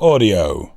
audio.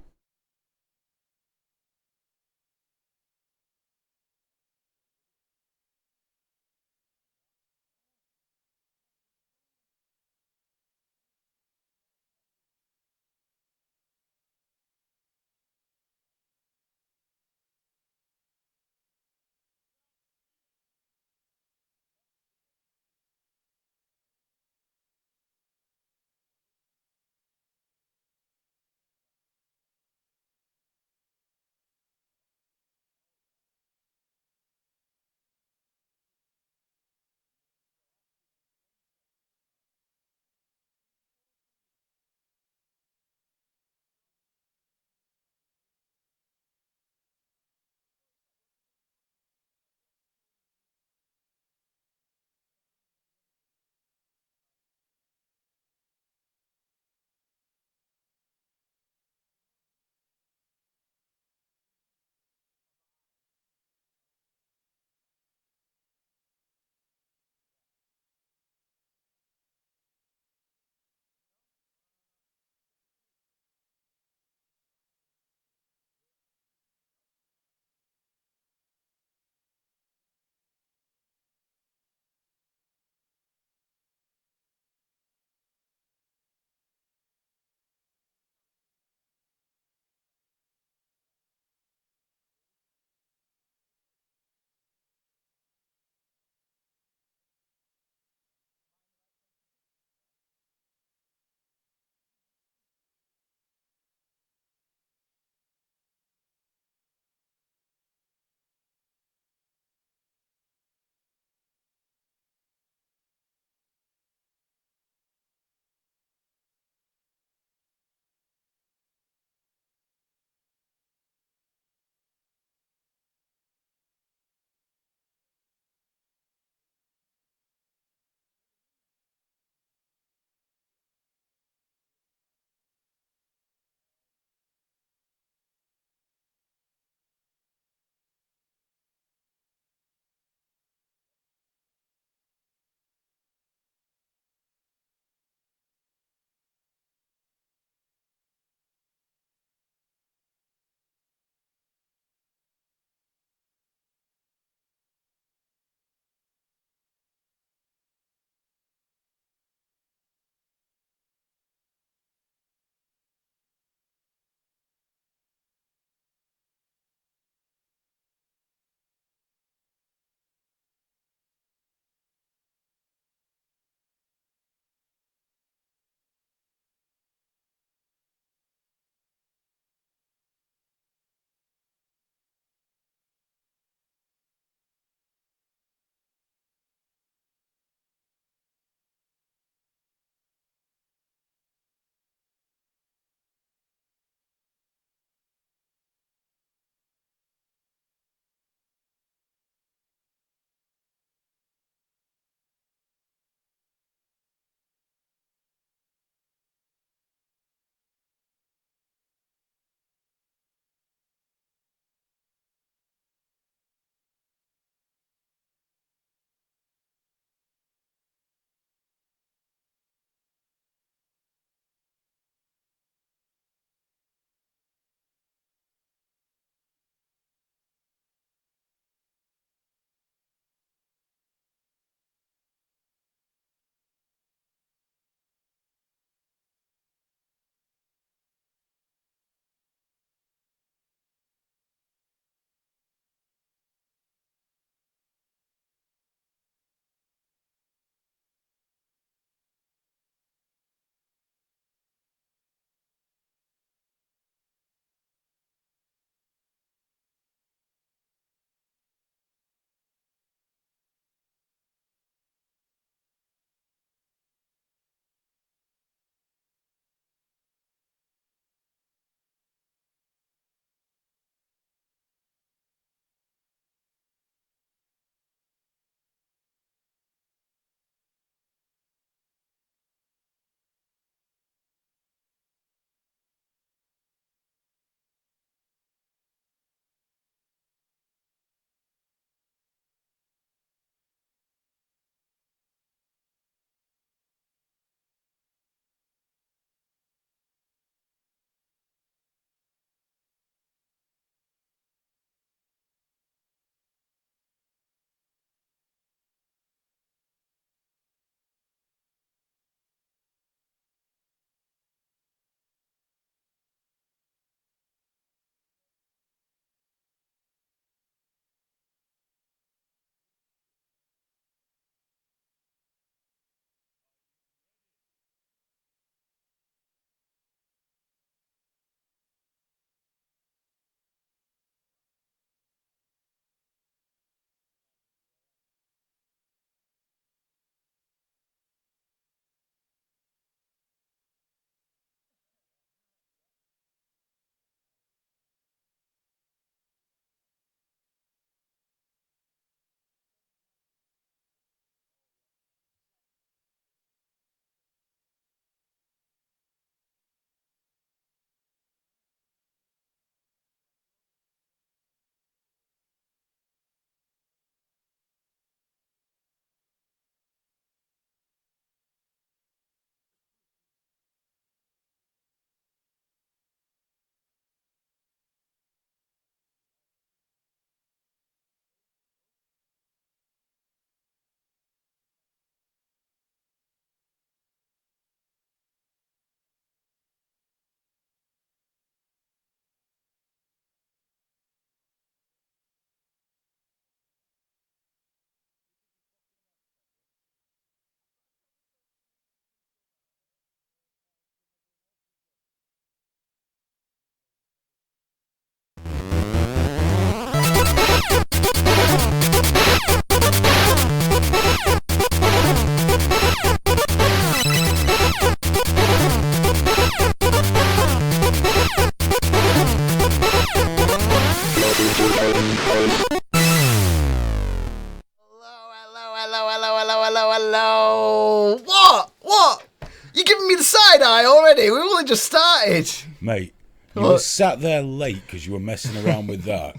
You're giving me the side eye already. We've only just started. Mate, you were sat there late because you were messing around with that.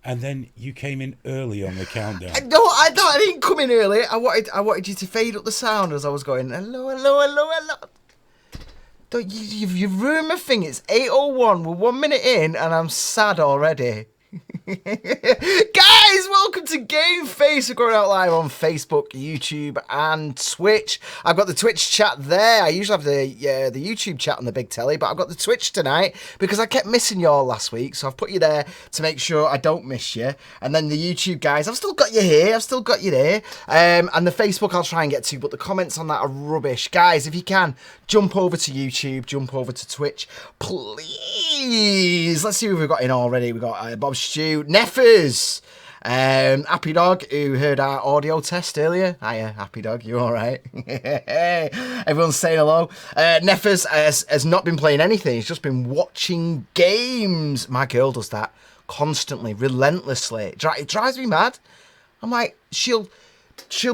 And then you came in early on the countdown. No, I didn't come in early. I wanted you to fade up the sound as I was going, hello, hello, hello, hello. Don't you've ruined my thing. It's 8:01. We're 1 minute in and I'm sad already. Guys, welcome to GameFace. We're going out live on Facebook, YouTube, and Twitch. I've got the Twitch chat there. I usually have the YouTube chat on the big telly, but I've got the Twitch tonight because I kept missing y'all last week, so I've put you there to make sure I don't miss you. And then the YouTube guys, I've still got you here. I've still got you there. And the Facebook I'll try and get to, but the comments on that are rubbish. Guys, if you can, jump over to YouTube, jump over to Twitch, please. Let's see who we've got in already. We've got Bob Stew, Neffers, Happy Dog, who heard our audio test earlier. Hiya, Happy Dog, you all right? Everyone's saying hello. Neffers has not been playing anything. He's just been watching games. My girl does that constantly, relentlessly. It drives me mad. I'm like, she'll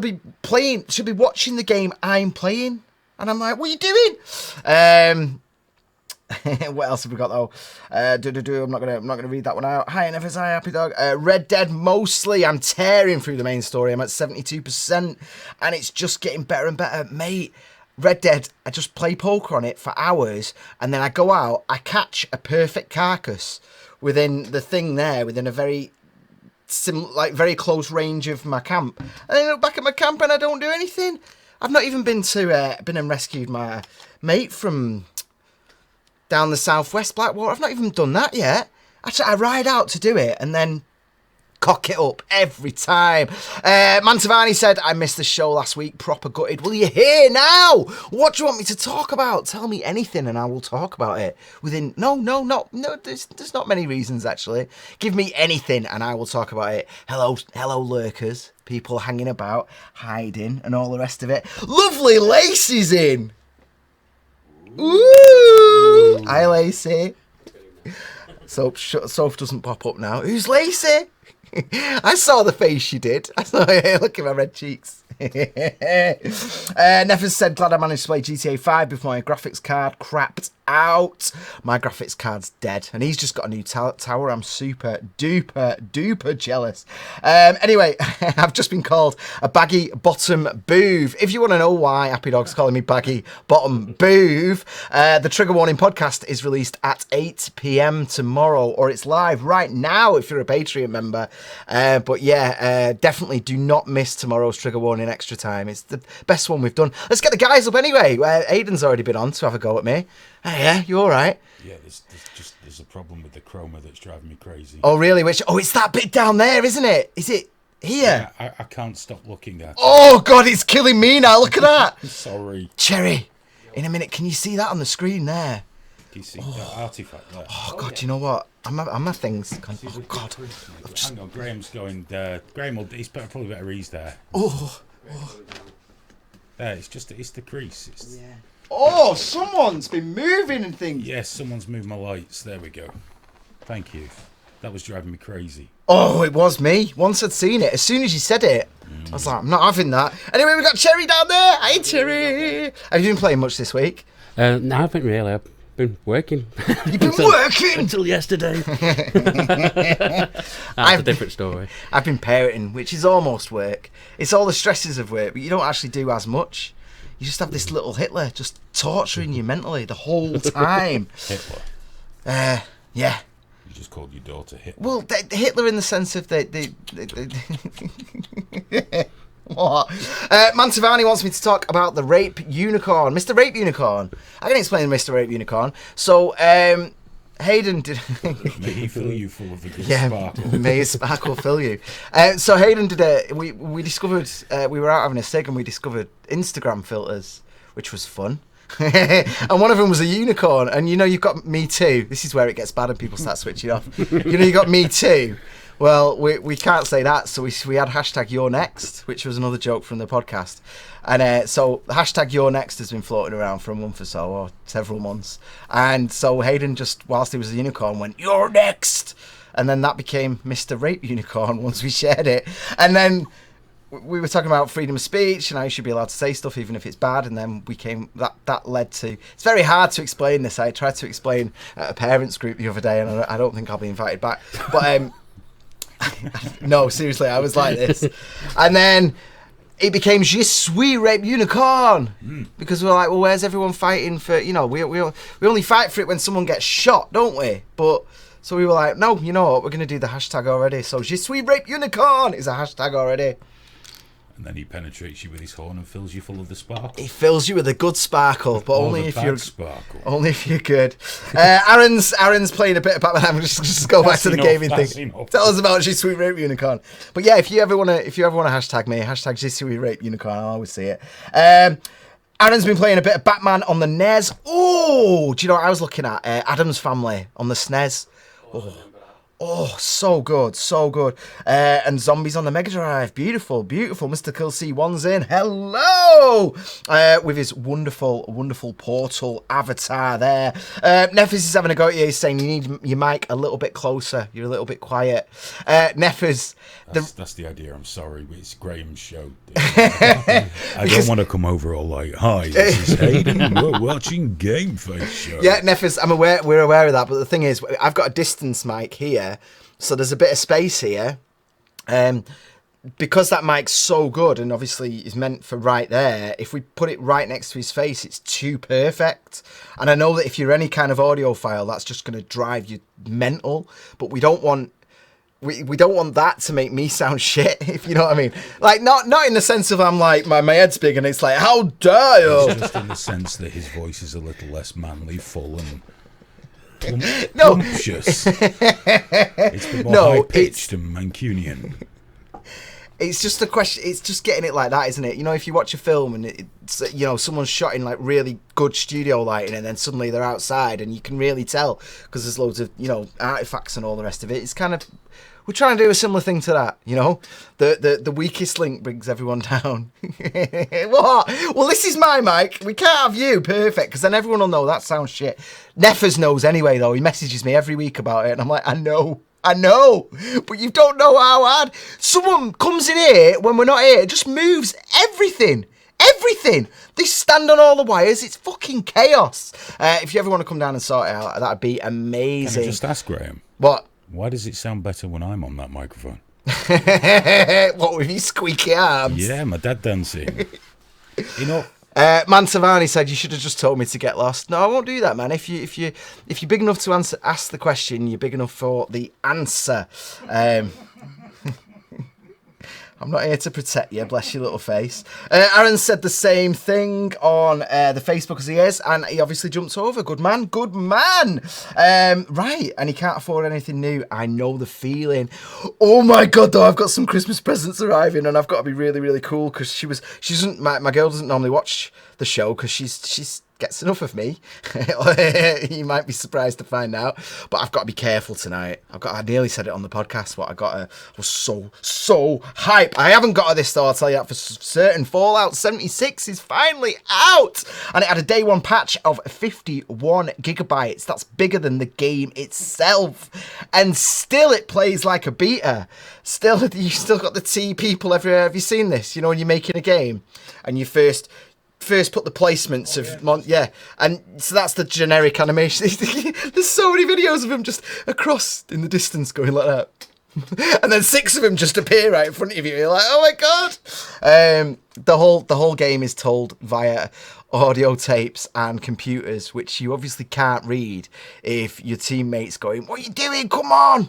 be playing, she'll be watching the game I'm playing. And I'm like, what are you doing? What else have we got though? I'm not gonna read that one out. Hi, Neffers, hi, Happy Dog. Red Dead mostly. I'm tearing through the main story. I'm at 72%, and it's just getting better and better, mate. Red Dead. I just play poker on it for hours, and then I go out. I catch a perfect carcass within the thing there, within a very very close range of my camp. And then I look back at my camp, and I don't do anything. I've not even been and rescued my mate from down the southwest Blackwater. I've not even done that yet. Actually, I ride out to do it and then cock it up every time. Mantavani said, I missed the show last week, proper gutted. Well, you're here now. What do you want me to talk about? Tell me anything and I will talk about it. No, there's not many reasons, actually. Give me anything and I will talk about it. Hello, lurkers. People hanging about, hiding, and all the rest of it. Lovely Lacey's in. Ooh. Hi, Lacey. Soph doesn't pop up now. Who's Lacey? I saw the face she did. I saw her. Look at my red cheeks. Neffers said, glad I managed to play GTA 5 before my graphics card crapped out. My graphics card's dead. And he's just got a new tower. I'm super duper jealous. Anyway, I've just been called a baggy bottom booth. If you want to know why Happy Dog's calling me baggy bottom booth, the Trigger Warning podcast is released at 8 PM tomorrow, or it's live right now if you're a Patreon member. But yeah, definitely do not miss tomorrow's Trigger Warning extra time. It's the best one we've done. Let's get the guys up anyway. Aiden's already been on to have a go at me. Hey, yeah, you all right? Yeah, there's a problem with the chroma that's driving me crazy. Oh, really? It's that bit down there, isn't it? Is it here? Yeah, I can't stop looking at it. Oh, God, it's killing me now. Look at that. Sorry. Cherry, in a minute, can you see that on the screen there? Do you see that artifact there? Oh, God, do you know what? my things. Oh, God. Hang on, Graham's going there. Graham he's probably better ease there. Oh. There, it's the crease. Yeah. Oh, someone's been moving and things. Yes, someone's moved my lights. There we go. Thank you. That was driving me crazy. Oh, it was me. Once I'd seen it, as soon as you said it, I was like, I'm not having that. Anyway, we got Cherry down there. Hi, Cherry. Have you been playing much this week? No, I haven't really. I've been working. You've been working? Until yesterday. That's a different story. I've been parenting, which is almost work. It's all the stresses of work, but you don't actually do as much. You just have this little Hitler just torturing you mentally the whole time. Hitler? Yeah. You just called your daughter Hitler. Well, Hitler in the sense of What? Mantavani wants me to talk about the Rape Unicorn. Mr. Rape Unicorn. I can explain Mr. Rape Unicorn. So, Hayden did... May he fill you full of the good sparkle. May his sparkle fill you. So Hayden did we discovered, we were out having a cig and we discovered Instagram filters, which was fun. And one of them was a unicorn. And you know, you've got Me Too. This is where it gets bad and people start switching off. You know, you got Me Too. Well, we can't say that, so we had hashtag You're Next, which was another joke from the podcast. And so hashtag You're Next has been floating around for a month or so, or several months. And so Hayden just, whilst he was a unicorn, went, You're Next! And then that became Mr. Rape Unicorn once we shared it. And then we were talking about freedom of speech and how you should be allowed to say stuff even if it's bad, and then that led to, it's very hard to explain this. I tried to explain at a parents group the other day, and I don't think I'll be invited back, but no, seriously, I was like this, and then it became Je suis rape unicorn, because we're like, well, where's everyone fighting for, you know, we only fight for it when someone gets shot, don't we? But so we were like, no, you know what, we're going to do the hashtag already. So Je suis rape unicorn is a hashtag already. And then he penetrates you with his horn and fills you full of the sparkle. He fills you with a good sparkle, but only if you're sparkle. Only if you're good. Aaron's playing a bit of Batman. I'm just go back to the gaming thing. Enough. Tell us about Je suis rape unicorn. But yeah, if you ever want to hashtag me, hashtag Je suis rape unicorn, I'll always see it. Aaron's been playing a bit of Batman on the NES. Oh, do you know what I was looking at? Addams Family on the SNES. Oh, so good, so good. And Zombies on the Mega Drive. Beautiful, beautiful. Mr. Kill C1's in. Hello! With his wonderful, wonderful Portal avatar there. Nefis is having a go at you. He's saying you need your mic a little bit closer. You're a little bit quiet. Nefis... That's the idea. I'm sorry. It's Graham's show. I don't want to come over all like, hi, this is Hayden. We're watching GameFaceShow. Yeah, Nefis, we're aware of that. But the thing is, I've got a distance mic here. So there's a bit of space here. Because that mic's so good and obviously is meant for right there, if we put it right next to his face, it's too perfect. And I know that if you're any kind of audiophile, that's just going to drive you mental. But we don't want... We don't want that to make me sound shit, if you know what I mean. Like, not in the sense of I'm like, my head's big and it's like, how dare you? It's just in the sense that his voice is a little less manly, full and no. plumptious. It's a bit more high-pitched and Mancunian. It's just a question. It's just getting it like that, isn't it? You know, if you watch a film and it's, you know, someone's shot in like really good studio lighting, and then suddenly they're outside, and you can really tell because there's loads of, you know, artifacts and all the rest of it. It's kind of, we're trying to do a similar thing to that. You know, the weakest link brings everyone down. What? Well, this is my mic. We can't have you. Perfect, because then everyone will know that sounds shit. Neffers knows anyway, though. He messages me every week about it, and I'm like, I know, but you don't know how hard. Someone comes in here when we're not here, just moves everything. They stand on all the wires. It's fucking chaos. If you ever want to come down and sort it out, that'd be amazing. Can I just ask, Graham? What? Why does it sound better when I'm on that microphone? What, with these squeaky arms? Yeah, my dad dancing. You know. Mantavani said you should have just told me to get lost. No, I won't do that, man. If you're big enough to ask the question, you're big enough for the answer. I'm not here to protect you, bless your little face. Aaron said the same thing on the Facebook as he is, and he obviously jumped over. Good man. Right, and he can't afford anything new. I know the feeling. Oh my God, though, I've got some Christmas presents arriving, and I've got to be really, really cool because my girl doesn't normally watch the show because she's gets enough of me. You might be surprised to find out, but I've got to be careful tonight. I nearly said it on the podcast. I was so hype. I haven't got her this though, I'll tell you that for certain. Fallout 76 is finally out, and it had a day one patch of 51 gigabytes. That's bigger than the game itself, and still it plays like a beta. You still got the T people everywhere. Have you seen this? You know, when you're making a game and you first put the placements of and so that's the generic animation. There's so many videos of him just across in the distance going like that, and then 6 of them just appear right in front of you. You're like, oh my God. The whole game is told via audio tapes and computers, which you obviously can't read if your teammates going, what are you doing? Come on.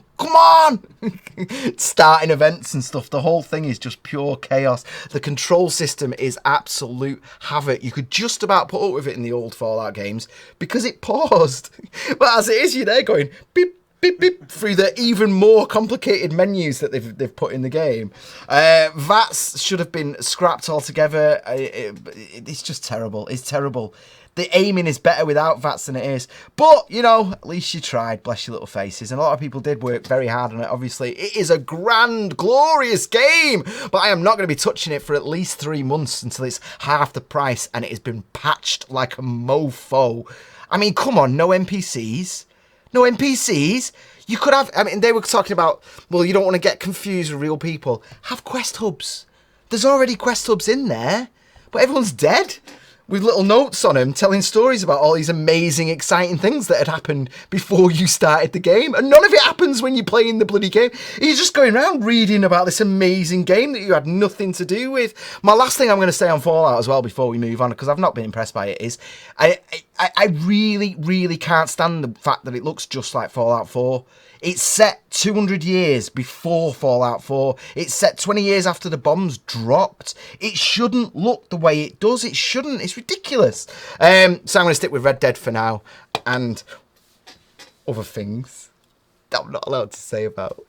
Starting events and stuff. The whole thing is just pure chaos. The control system is absolute havoc. You could just about put up with it in the old Fallout games because it paused. But as it is, you're there going beep, beep, beep, through the even more complicated menus that they've put in the game. VATS should have been scrapped altogether. It's just terrible. It's terrible. The aiming is better without VATS than it is. But, you know, at least you tried. Bless your little faces. And a lot of people did work very hard on it, obviously. It is a grand, glorious game. But I am not going to be touching it for at least 3 months until it's half the price and it has been patched like a mofo. I mean, come on, no NPCs. No NPCs. You could have, I mean, they were talking about, well, you don't want to get confused with real people. Have quest hubs. there's already quest hubs in there, but everyone's dead. With little notes on them telling stories about all these amazing, exciting things that had happened before you started the game. And none of it happens when you're playing the bloody game. You're just going around reading about this amazing game that you had nothing to do with. My last thing I'm going to say on Fallout as well before we move on, because I've not been impressed by it, is I really, really can't stand the fact that it looks just like Fallout 4. It's set 200 years before Fallout 4. It's set 20 years after the bombs dropped. It shouldn't look the way it does. It shouldn't. It's ridiculous. So I'm going to stick with Red Dead for now. And other things that I'm not allowed to say about.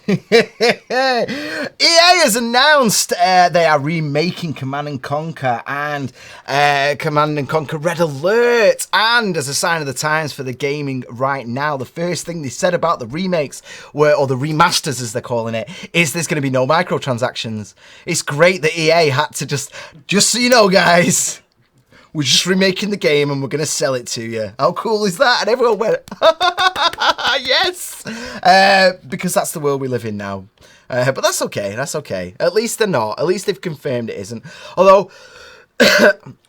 EA has announced they are remaking Command & Conquer and Command & Conquer Red Alert. And as a sign of the times for the gaming right now, the first thing they said about the remakes or the remasters as they're calling it, is there's going to be no microtransactions. It's great that EA had to just so you know, guys, we're just remaking the game and we're going to sell it to you. How cool is that? And everyone went, yes! Because that's the world we live in now. But that's okay. That's okay. At least they're not. At least they've confirmed it isn't. Although,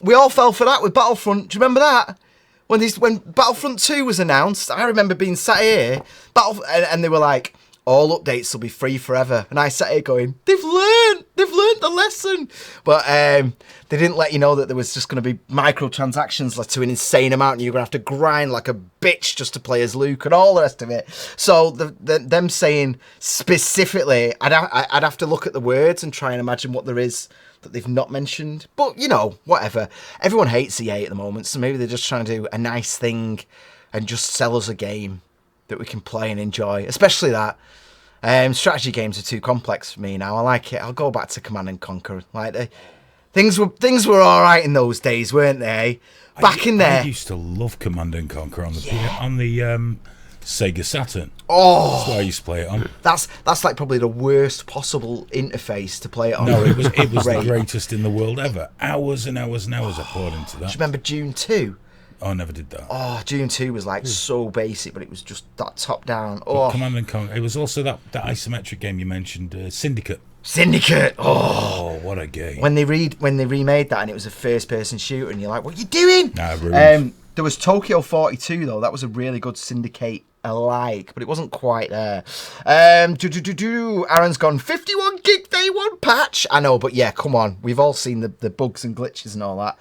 we all fell for that with Battlefront. Do you remember that? When Battlefront 2 was announced, I remember being sat here, and they were like, all updates will be free forever. And I sat here going, they've learned the lesson. But they didn't let you know that there was just going to be microtransactions like to an insane amount, and you're going to have to grind like a bitch just to play as Luke and all the rest of it. So them saying specifically, I'd have to look at the words and try and imagine what there is that they've not mentioned. But, you know, whatever. Everyone hates EA at the moment, so maybe they're just trying to do a nice thing and just sell us a game that we can play and enjoy, especially that. Strategy games are too complex for me now. I like it. I'll go back to Command and Conquer. Like things were all right in those days, weren't they? Back in there. I used to love Command and Conquer on the Sega Saturn. Oh, that's why I used to play it on. That's like probably the worst possible interface to play it on. No, it was the greatest in the world ever. Hours and hours and hours I poured into that. Do you remember Dune 2? Oh, I never did that. Oh, Dune 2 was like so basic, but it was just that top down. Oh, Command and Conquer. It was also that isometric game you mentioned, Syndicate. Syndicate. Oh, what a game! When they remade that and it was a first person shooter, and you're like, what are you doing? Nah, ruined. There was Tokyo 42 though. That was a really good Syndicate alike, but it wasn't quite there. Aaron's gone 51 gig day one patch. I know, but yeah, come on. We've all seen the bugs and glitches and all that.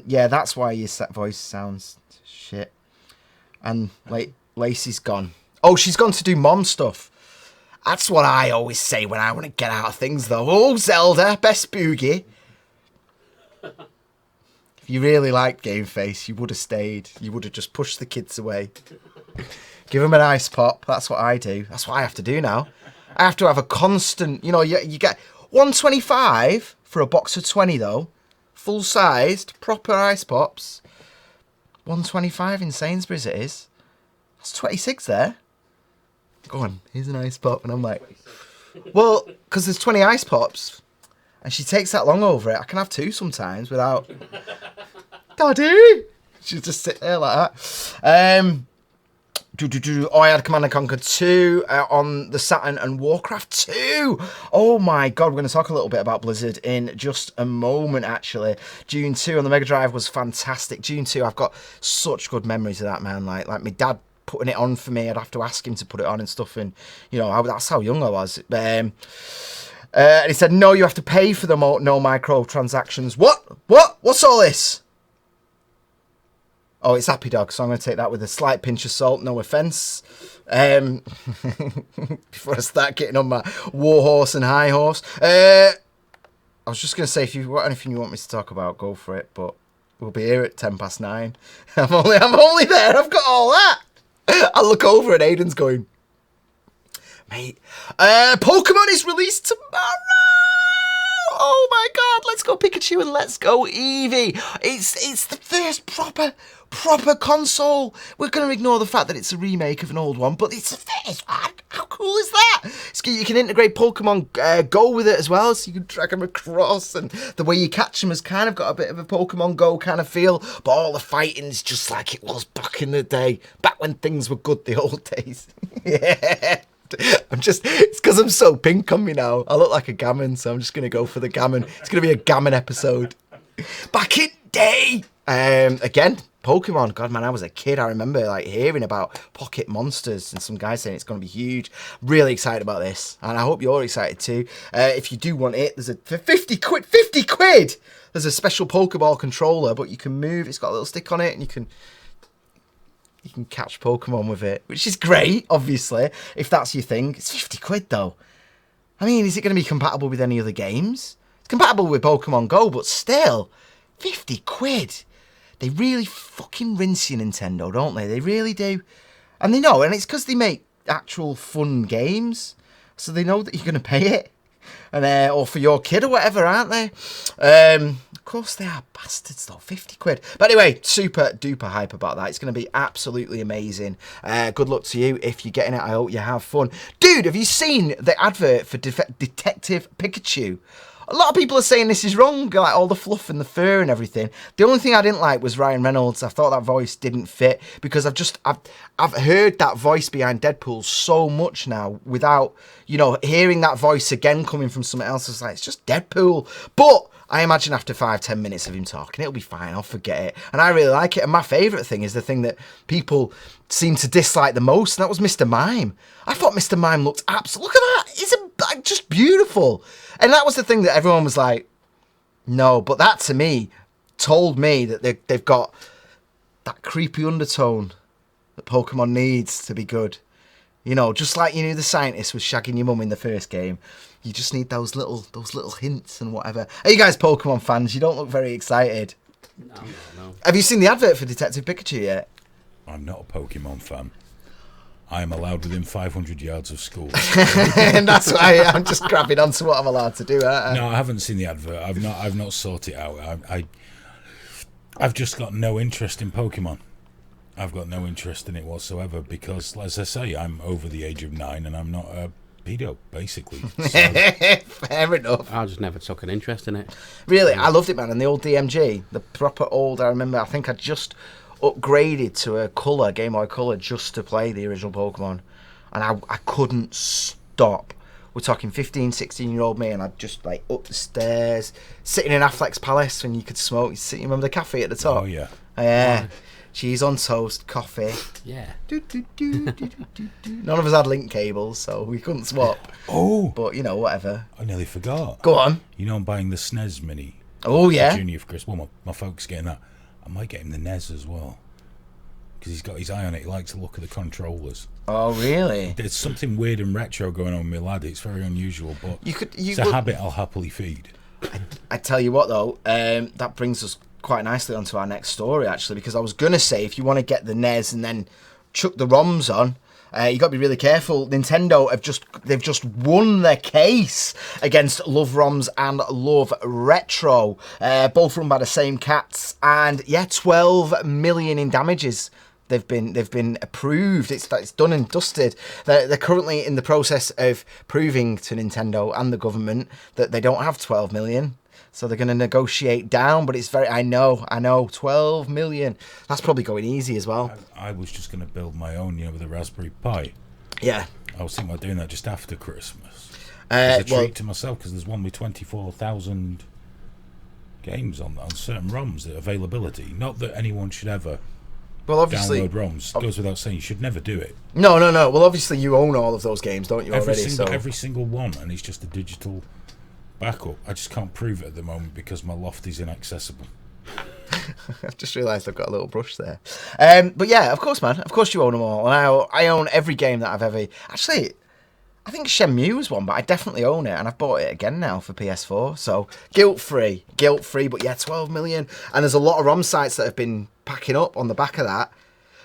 Yeah, that's why your voice sounds shit. And Lacey's gone. Oh, she's gone to do mom stuff. That's what I always say when I want to get out of things, though. Oh, Zelda, best boogie. If you really liked GameFace, you would have stayed. You would have just pushed the kids away. Give them an ice pop. That's what I do. That's what I have to do now. I have to have a constant, you get 125 for a box of 20, though. Full-sized, proper ice pops. 125 in Sainsbury's it is. That's 26 there. Go on, here's an ice pop. And I'm like, well, because there's 20 ice pops. And she takes that long over it. I can have two sometimes without... Daddy! She'll just sit there like that. Oh, I had Command & Conquer 2 on the Saturn and Warcraft 2. Oh my god, we're going to talk a little bit about Blizzard in just a moment, actually. Dune 2 on the Mega Drive was fantastic. Dune 2, I've got such good memories of that, man. Like my dad putting it on for me. I'd have to ask him to put it on and stuff. And, that's how young I was. And he said, no, you have to pay for the no microtransactions. What? What's all this? Oh, it's Happy Dog, so I'm going to take that with a slight pinch of salt, no offence. Before I start getting on my war horse and high horse. I was just going to say, if you've got anything you want me to talk about, go for it, but we'll be here at 9:10. I'm only there, I've got all that. I look over and Aiden's going, mate, Pokemon is released tomorrow. Oh my god, let's go Pikachu and let's go Eevee. It's the first proper console. We're going to ignore the fact that it's a remake of an old one, but it's the first one. How cool is that? You can integrate Pokemon Go with it as well, so you can drag them across, and the way you catch them has kind of got a bit of a Pokemon Go kind of feel, but all the fighting's just like it was back in the day, back when things were good, the old days. Yeah. It's because I'm so pink on me now. I look like a gammon, so I'm just going to go for the gammon. It's going to be a gammon episode. Back in day. Again, Pokemon. God, man, I was a kid. I remember like hearing about Pocket Monsters and some guys saying it's going to be huge. Really excited about this. And I hope you're excited too. If you do want it, there's for 50 quid. 50 quid! There's a special Pokeball controller, but you can move. It's got a little stick on it and you can catch Pokemon with it, which is great, obviously, if that's your thing. It's 50 quid, though. I mean, is it going to be compatible with any other games? It's compatible with Pokemon Go, but still, 50 quid. They really fucking rinse you, Nintendo, don't they? They really do. And they know, and it's because they make actual fun games, so they know that you're going to pay it. And or for your kid or whatever, aren't they? Of course they are bastards though, 50 quid. But anyway, super duper hype about that. It's going to be absolutely amazing. Good luck to you if you're getting it. I hope you have fun. Dude, have you seen the advert for Detective Pikachu? A lot of people are saying this is wrong, like all the fluff and the fur and everything. The only thing I didn't like was Ryan Reynolds. I thought that voice didn't fit because I've heard that voice behind Deadpool so much now without, hearing that voice again coming from someone else. It's like, it's just Deadpool. But I imagine after 5-10 minutes of him talking, it'll be fine. I'll forget it. And I really like it. And my favourite thing is the thing that people seem to dislike the most, and that was Mr. Mime. I thought Mr. Mime looked absolutely... Look at that! He's just beautiful. And that was the thing that everyone was like, no. But that, to me, told me that they've got that creepy undertone that Pokemon needs to be good. Just like you knew the scientist was shagging your mum in the first game. You just need those little hints and whatever. Are you guys Pokemon fans? You don't look very excited. No. Have you seen the advert for Detective Pikachu yet? I'm not a Pokemon fan. I am allowed within 500 yards of school. And that's why I'm just grabbing onto what I'm allowed to do, aren't I? No, I haven't seen the advert. I've not sought it out. I've just got no interest in Pokemon. I've got no interest in it whatsoever because, as I say, I'm over the age of 9 and I'm not a pedo, basically. So. Fair enough. I just never took an interest in it. Really, I loved it, man. And the old DMG, the proper old, I remember, I think I just upgraded to a colour, Game Boy Colour, just to play the original Pokemon. And I couldn't stop. We're talking 15, 16-year-old me, and I'd just, up the stairs, sitting in Affleck's Palace when you could smoke. You remember the cafe at the top? Oh, yeah. Yeah. Cheese on toast, coffee. Yeah. None of us had link cables, so we couldn't swap. Oh. But, whatever. I nearly forgot. Go on. I'm buying the SNES Mini. Oh, yeah? Junior for Christmas. Well, my folks getting that. I might get him the NES as well. Because he's got his eye on it. He likes to look at the controllers. Oh, really? There's something weird and retro going on with my lad. It's very unusual, but it's a habit I'll happily feed. I tell you what, though, that brings us quite nicely onto our next story, actually, because I was going to say, if you want to get the NES and then chuck the ROMs on, you got to be really careful. Nintendo they've just won their case against Love ROMs and Love Retro, both run by the same cats, and 12 million in damages. They've been approved. It's done and dusted. They're currently in the process of proving to Nintendo and the government that they don't have 12 million. So they're going to negotiate down, but it's I know, 12 million. That's probably going easy as well. I was just going to build my own, with a Raspberry Pi. Yeah. I was thinking about doing that just after Christmas. As a treat to myself, because there's one with 24,000 games on certain ROMs, the availability. Not that anyone should ever obviously, download ROMs. Goes without saying, you should never do it. No. Well, obviously you own all of those games, don't you, already? Every single one, and it's just a digital backup. I just can't prove it at the moment because my loft is inaccessible. I've just realised I've got a little brush there. But yeah, of course, man. Of course you own them all. And I own every game that I've ever... Actually, I think Shenmue was one, but I definitely own it. And I've bought it again now for PS4. So guilt-free. But yeah, 12 million. And there's a lot of ROM sites that have been packing up on the back of that,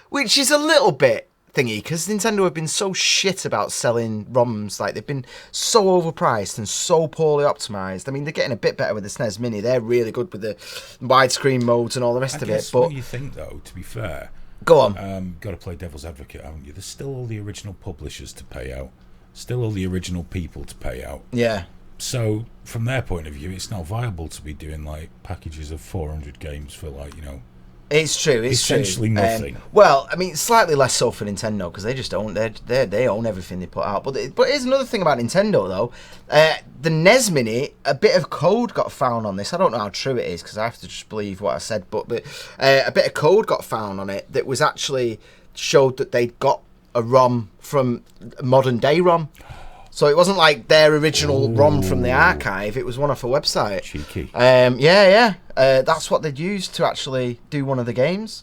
which is a little bit thingy, because Nintendo have been so shit about selling ROMs. They've been so overpriced and so poorly optimized. I mean, they're getting a bit better with the SNES Mini. They're really good with the widescreen modes and all the rest of it. But when you think, though, to be fair, go on. Got to play devil's advocate, haven't you? There's still all the original publishers to pay out, still all the original people to pay out. Yeah. So from their point of view, it's not viable to be doing packages of 400 games for It's true. It's essentially true. nothing. Well, I mean, slightly less so for Nintendo because they just own they own everything they put out. But here's another thing about Nintendo though. The NES Mini, a bit of code got found on this. I don't know how true it is because I have to just believe what I said. But a bit of code got found on it that was actually showed that they'd got a ROM from modern day ROM. So it wasn't like their original ROM from the archive. It was one off a website. Cheeky. Yeah. That's what they'd used to actually do one of the games.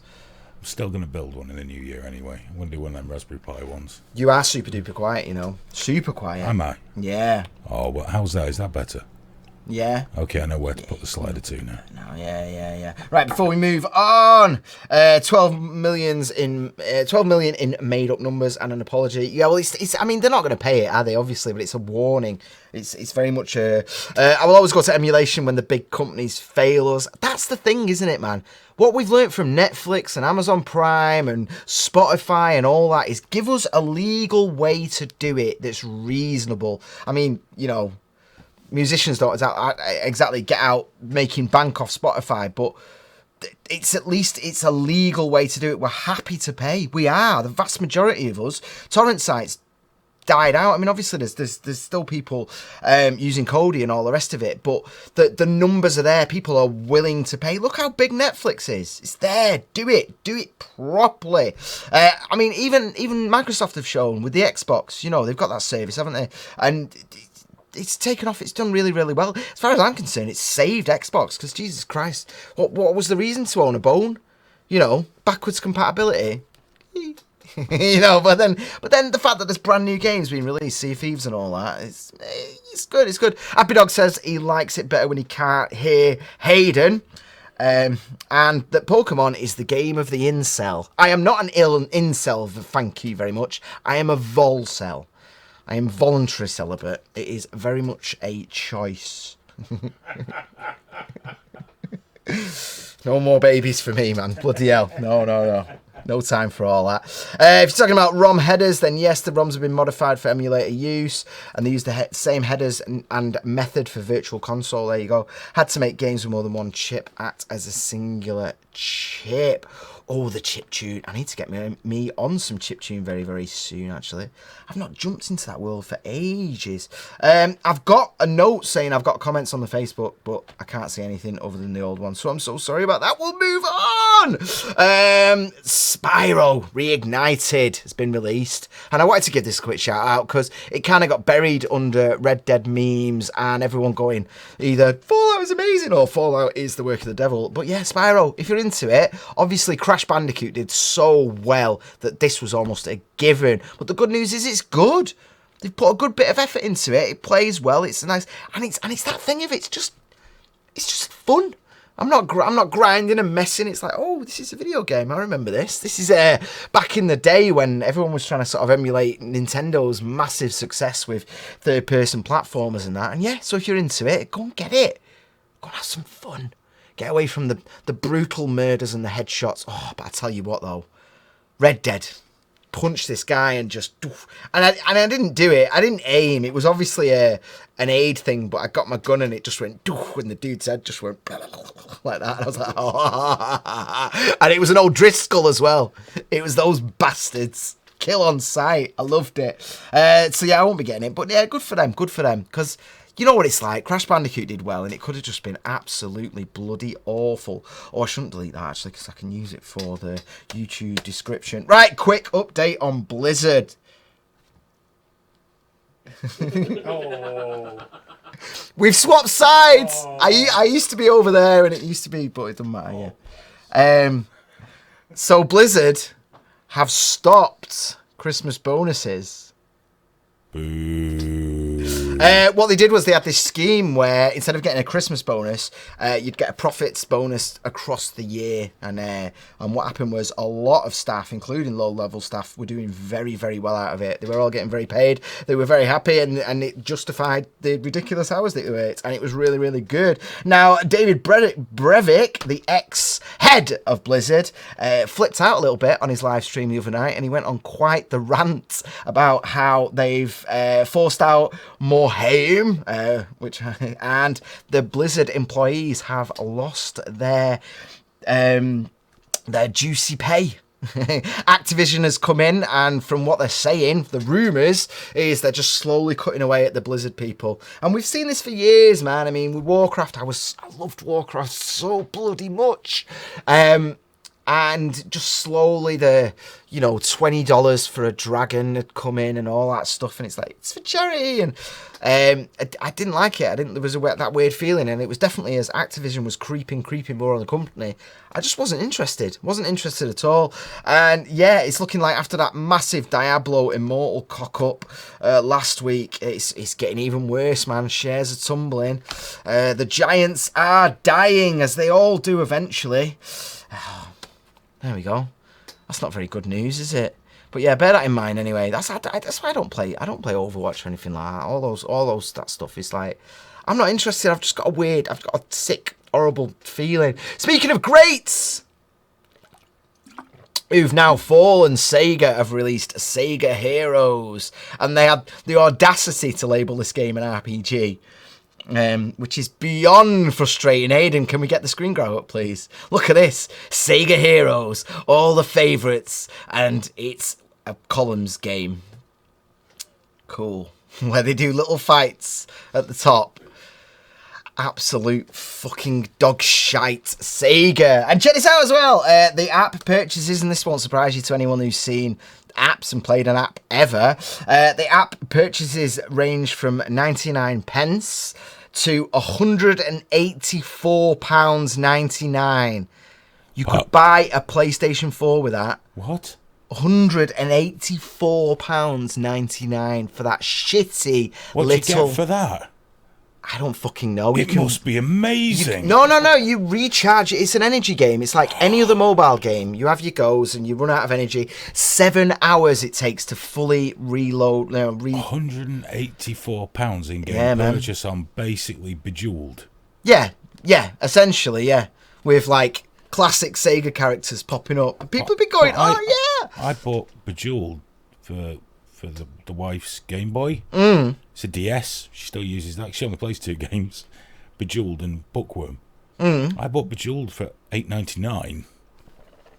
I'm still going to build one in the new year anyway. I'm going to do one of them Raspberry Pi ones. You are super duper quiet, you know. Super quiet. Am I? Yeah. Oh, well, how's that? Is that better? Yeah. Okay, I know where to put the slider to now. No, yeah. Right, before we move on, 12 million in made-up numbers and an apology. Yeah, well, it's. I mean, they're not going to pay it, are they? Obviously, but it's a warning. It's very much a. I will always go to emulation when the big companies fail us. That's the thing, isn't it, man? What we've learnt from Netflix and Amazon Prime and Spotify and all that is give us a legal way to do it that's reasonable. I mean, you know. Musicians don't exactly get out making bank off Spotify, but it's at least it's a legal way to do it. We're happy to pay. We are. The vast majority of us. Torrent sites died out. I mean, obviously there's still people using Kodi and all the rest of it, but the numbers are there. People are willing to pay. Look how big Netflix is. It's there. Do it properly. I mean, even Microsoft have shown with the Xbox. You know, they've got that service, haven't they? And it's taken off. It's done really, really well. As far as I'm concerned, it's saved Xbox because Jesus Christ, what was the reason to own a bone? You know, backwards compatibility. You know, but then the fact that there's brand new games being released, Sea of Thieves and all that, it's good. It's good. Happy Dog says he likes it better when he can't hear Hayden. And that Pokemon is the game of the incel. I am not an incel, thank you very much. I am a volcel. I am voluntary celibate. It is very much a choice. No more babies for me, man. Bloody hell. No. No time for all that. If you're talking about ROM headers, then yes, the ROMs have been modified for emulator use, and they use the same headers and method for Virtual Console. There you go. Had to make games with more than one chip act as a singular chip. Oh, the chiptune. I need to get me on some chiptune very, very soon, actually. I've not jumped into that world for ages. I've got a note saying I've got comments on the Facebook, but I can't see anything other than the old one, so I'm so sorry about that. We'll move on. Spyro Reignited has been released, and I wanted to give this a quick shout out because it kind of got buried under Red Dead memes and everyone going either Fallout is amazing or Fallout is the work of the devil. But yeah, Spyro, if you're into it, obviously Crash Bandicoot did so well that this was almost a given. But the good news is it's good. They've put a good bit of effort into it. It plays well. It's nice, and it's that thing of it's just fun. I'm not grinding and messing. It's like, oh, this is a video game. I remember this. This is back in the day when everyone was trying to sort of emulate Nintendo's massive success with third-person platformers and that. And yeah, so if you're into it, go and get it. Go and have some fun. Get away from the brutal murders and the headshots. Oh, but I tell you what, though. Red Dead. Punch this guy and just... And I didn't do it. I didn't aim. It was obviously an aid thing, but I got my gun and it just went... And the dude's head just went... Like that. And I was like... Oh. And it was an old Driscoll as well. It was those bastards. Kill on sight. I loved it. So yeah, I won't be getting it. But yeah, good for them. Good for them. Because... You know what it's like. Crash Bandicoot did well, and it could have just been absolutely bloody awful. Or I shouldn't delete that, actually, because I can use it for the YouTube description. Right, quick update on Blizzard. Oh. We've swapped sides. Oh. I used to be over there, and it used to be, but it doesn't matter, yeah. So Blizzard have stopped Christmas bonuses. Boo. What they did was they had this scheme where instead of getting a Christmas bonus, you'd get a profits bonus across the year. And what happened was a lot of staff, including low-level staff, were doing very, very well out of it. They were all getting very paid. They were very happy, and it justified the ridiculous hours that they worked. And it was really, really good. Now, David Brevik, the ex-head of Blizzard, flipped out a little bit on his live stream the other night, and he went on quite the rant about how they've forced out more home, and the Blizzard employees have lost their their juicy pay. Activision has come in, and from what they're saying, the rumours is they're just slowly cutting away at the Blizzard people. And we've seen this for years, man. I mean, with Warcraft, I loved Warcraft so bloody much. And just slowly the, $20 for a dragon had come in and all that stuff. And it's like, it's for charity. And I didn't like it. There was that weird feeling. And it was definitely as Activision was creeping more on the company, I just wasn't interested. Wasn't interested at all. And yeah, it's looking like after that massive Diablo Immortal cock-up last week, it's getting even worse, man. Shares are tumbling. The giants are dying, as they all do eventually. There we go. That's not very good news, is it? But yeah, bear that in mind anyway. That's why I don't play Overwatch or anything like that. All those that stuff is like, I'm not interested. I've got a sick, horrible feeling. Speaking of greats who've now fallen, Sega have released Sega Heroes, and they had the audacity to label this game an RPG. Which is beyond frustrating. Aiden, can we get the screen grab up, please? Look at this. Sega Heroes, all the favourites, and it's a columns game. Cool. Where they do little fights at the top. Absolute fucking dog shite. Sega. And check this out as well. The app purchases, and this won't surprise you to anyone who's seen apps and played an app ever. The app purchases range from 99 pence to £184.99. You could buy a PlayStation 4 with that. What? £184.99 for that shitty what little... What do you get for that? I don't fucking know. It must be amazing. No. You recharge. It's an energy game. It's like any other mobile game. You have your goes and you run out of energy. 7 hours it takes to fully reload. £184 in game purchase on basically Bejeweled. Yeah, essentially, yeah. With like classic Sega characters popping up. And people have been going, yeah. I bought Bejeweled for the wife's Game Boy. It's a DS. She still uses that. She only plays 2 games, Bejeweled and Bookworm. I bought Bejeweled for $8.99.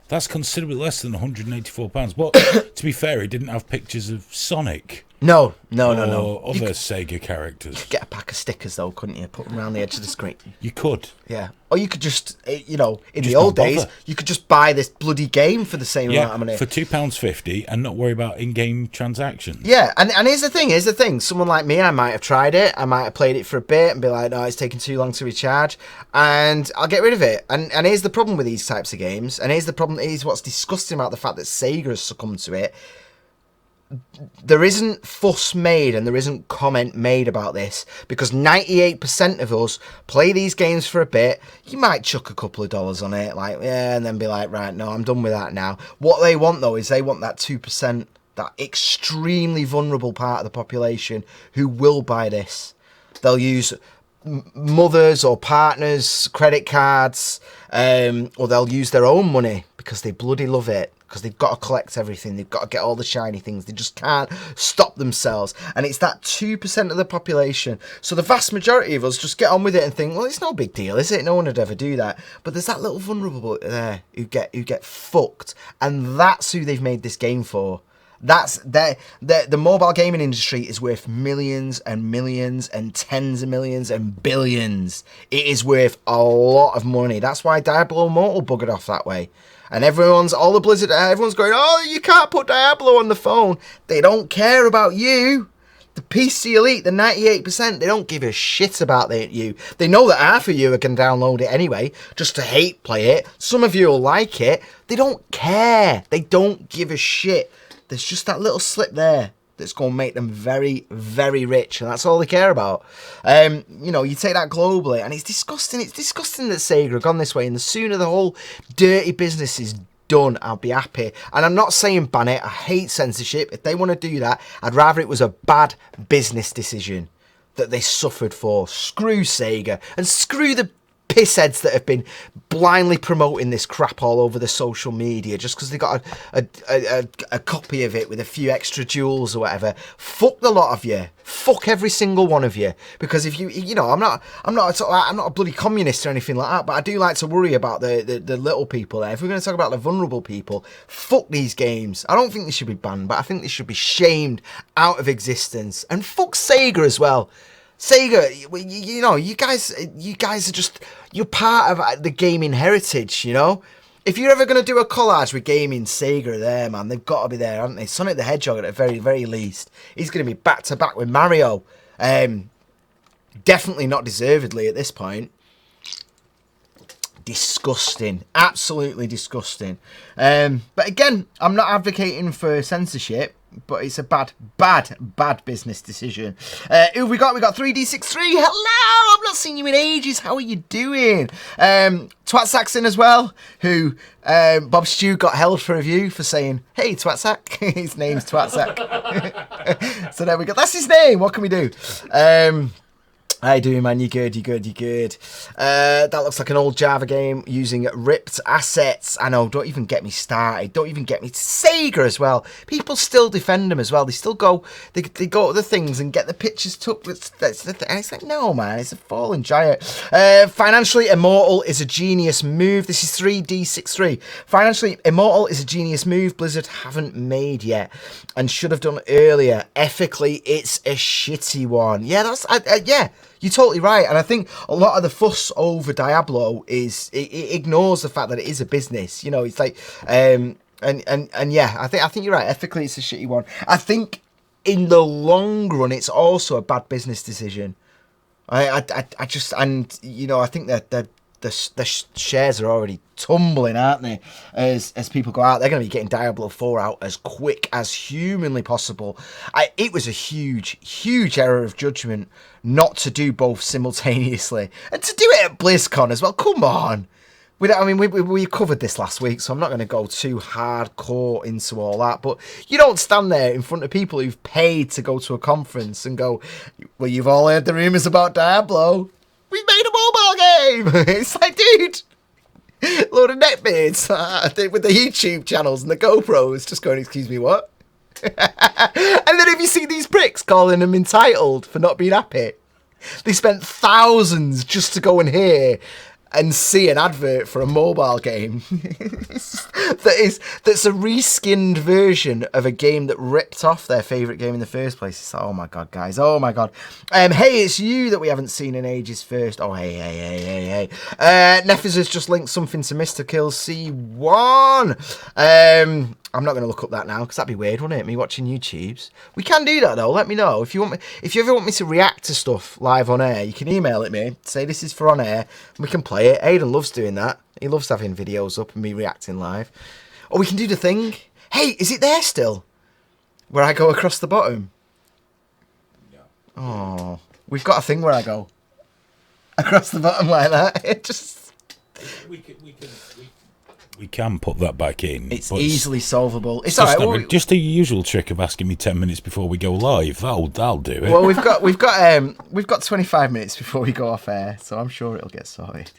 That's considerably less than £184. But to be fair, it didn't have pictures of Sonic. No. Or other Sega characters. You could get a pack of stickers though, couldn't you? Put them around the edge of the screen. You could. Yeah. Or you could just, in the old days, you could just buy this bloody game for the same amount of money. For £2.50 and not worry about in-game transactions. Yeah, and here's the thing. Someone like me, I might have tried it. I might have played it for a bit and be like, no, it's taking too long to recharge. And I'll get rid of it. And here's the problem with these types of games. And here's the problem, here's what's disgusting about the fact that Sega has succumbed to it. There isn't fuss made and there isn't comment made about this because 98% of us play these games for a bit. You might chuck a couple of dollars on it, and then be like, right, no, I'm done with that now. What they want though is they want that 2%, that extremely vulnerable part of the population who will buy this. They'll use mothers or partners' credit cards, or they'll use their own money because they bloody love it. Because they've got to collect everything. They've got to get all the shiny things. They just can't stop themselves. And it's that 2% of the population. So the vast majority of us just get on with it and think, well, it's no big deal, is it? No one would ever do that. But there's that little vulnerable there who get fucked. And that's who they've made this game for. That's the mobile gaming industry is worth millions and millions and tens of millions and billions. It is worth a lot of money. That's why Diablo Immortal buggered off that way. And everyone's going, oh, you can't put Diablo on the phone. They don't care about you. The PC elite, the 98%, they don't give a shit about you. They know that half of you are going to download it anyway, just to hate play it. Some of you will like it. They don't care. They don't give a shit. There's just that little slip there that's going to make them very, very rich, and that's all they care about. You take that globally, and it's disgusting. It's disgusting that Sega have gone this way, and the sooner the whole dirty business is done, I'll be happy. And I'm not saying ban it. I hate censorship. If they want to do that, I'd rather it was a bad business decision that they suffered for. Screw Sega, and screw the pissheads that have been blindly promoting this crap all over the social media just because they got a copy of it with a few extra jewels or whatever. Fuck the lot of you. Fuck every single one of you. Because if you know, I'm not a bloody communist or anything like that, but I do like to worry about the little people there. If we're going to talk about the vulnerable people, fuck these games. I don't think they should be banned, but I think they should be shamed out of existence. And fuck Sega as well. Sega, you know, you guys are just, you're part of the gaming heritage, you know? If you're ever going to do a collage with gaming, Sega are there, man. They've got to be there, haven't they? Sonic the Hedgehog at the very, very least. He's going to be back-to-back with Mario. Definitely not deservedly at this point. Disgusting. Absolutely disgusting. But again, I'm not advocating for censorship, but it's a bad business decision. Who we got? We got 3D63. Hello! I've not seen you in ages. How are you doing? Twat Saxon as well, who Bob Stew got held for review for saying, hey, Twatsack. His name's Twatsack. So there we go. That's his name. What can we do? How you doing, man? You good? That looks like an old Java game using ripped assets. I know, don't even get me started. Don't even get me to Sega as well. People still defend them as well. They still go, they go to the things and get the pictures took. That's the thing. And it's like, no, man, it's a fallen giant. Financially Immortal is a genius move. This is 3D63. Financially Immortal is a genius move Blizzard haven't made yet and should have done earlier. Ethically, it's a shitty one. Yeah, that's, yeah. You're totally right, and I think a lot of the fuss over Diablo is it ignores the fact that it is a business. You know, it's like, and yeah, I think you're right. Ethically, it's a shitty one. I think in the long run, it's also a bad business decision. I just, and you know, I think that the shares are already tumbling, aren't they? As people go out, they're going to be getting Diablo 4 out as quick as humanly possible. It was a huge error of judgment not to do both simultaneously, and to do it at BlizzCon as well. Come on. We covered this last week, so I'm not going to go too hardcore into all that. But you don't stand there in front of people who've paid to go to a conference and go, well, you've all heard the rumours about Diablo. We've made a mobile game. It's like, dude, load of neckbeards with the YouTube channels and the GoPros just going, excuse me, what? And then if you see these pricks calling them entitled for not being happy, they spent thousands just to go and hear and see an advert for a mobile game that's a reskinned version of a game that ripped off their favourite game in the first place. It's like, oh my god, guys, oh my god. Hey, it's you that we haven't seen in ages first. Oh, hey. Neffies has just linked something to Mr. Kill C1. I'm not going to look up that now because that'd be weird, wouldn't it? Me watching YouTubes. We can do that though. Let me know if you want me. If you ever want me to react to stuff live on air, you can email it me. Say this is for on air, and we can play it. Aidan loves doing that. He loves having videos up and me reacting live. Or we can do the thing. Hey, is it there still? Where I go across the bottom. No. Oh, we've got a thing where I go across the bottom like that. It just. We can put that back in. It's easily solvable. It's all right. Just the usual trick of asking me 10 minutes before we go live. That'll do it. Well, we've got 25 minutes before we go off air, so I'm sure it'll get sorted.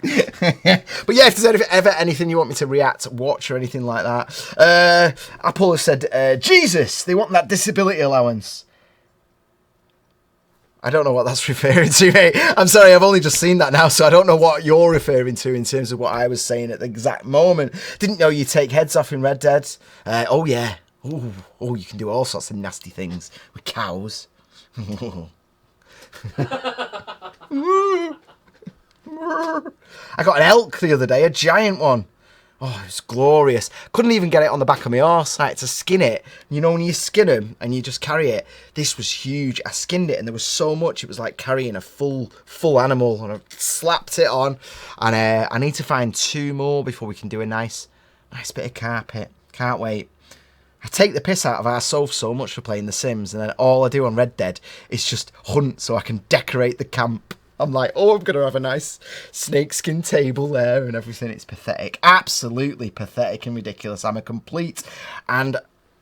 But yeah, if there's ever anything you want me to react, watch, or anything like that, Apple has said, Jesus, they want that disability allowance. I don't know what that's referring to, mate. I'm sorry, I've only just seen that now, so I don't know what you're referring to in terms of what I was saying at the exact moment. Didn't know you take heads off in Red Dead. Oh, yeah. Oh, you can do all sorts of nasty things with cows. I got an elk the other day, a giant one. Oh, it was glorious. Couldn't even get it on the back of my horse. I had to skin it. You know when you skin them and you just carry it? This was huge. I skinned it and there was so much. It was like carrying a full animal. And I slapped it on. And I need to find 2 more before we can do a nice bit of carpet. Can't wait. I take the piss out of our Soph so much for playing The Sims. And then all I do on Red Dead is just hunt so I can decorate the camp. I'm like, oh, I'm going to have a nice snakeskin table there and everything. It's pathetic. Absolutely pathetic and ridiculous. I'm a complete and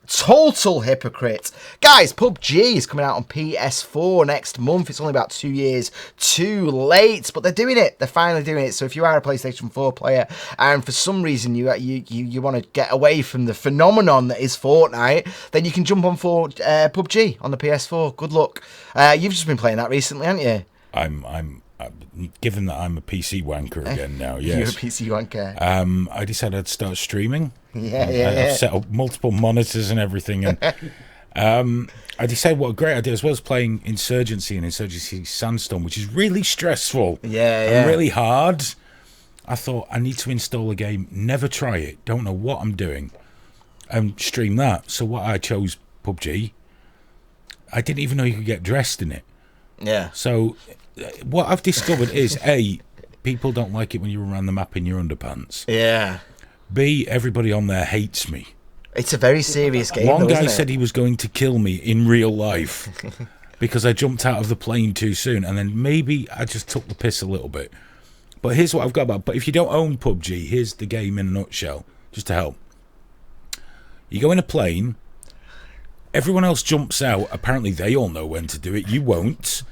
Total hypocrite. Guys, PUBG is coming out on PS4 next month. It's only about 2 years too late, but they're doing it. They're finally doing it. So if you are a PlayStation 4 player and for some reason you want to get away from the phenomenon that is Fortnite, then you can jump on for PUBG on the PS4. Good luck. You've just been playing that recently, haven't you? I'm given that I'm a PC wanker again now. Yes, You're a PC wanker. I decided I'd start streaming. Yeah. I've set up multiple monitors and everything, and I decided what a great idea as well as playing Insurgency and Insurgency Sandstorm, which is really stressful. And really hard. I thought I need to install a game, never try it, don't know what I'm doing, and stream that. So what I chose PUBG. I didn't even know you could get dressed in it. Yeah. So what I've discovered is people don't like it when you run around the map in your underpants. Yeah. B, everybody on there hates me. It's a very serious game. One guy isn't it? said he was going to kill me in real life because I jumped out of the plane too soon, and then maybe I just took the piss a little bit. But here's what I've got about. But if you don't own PUBG, here's the game in a nutshell, just to help. You go in a plane. Everyone else jumps out. Apparently, they all know when to do it. You won't.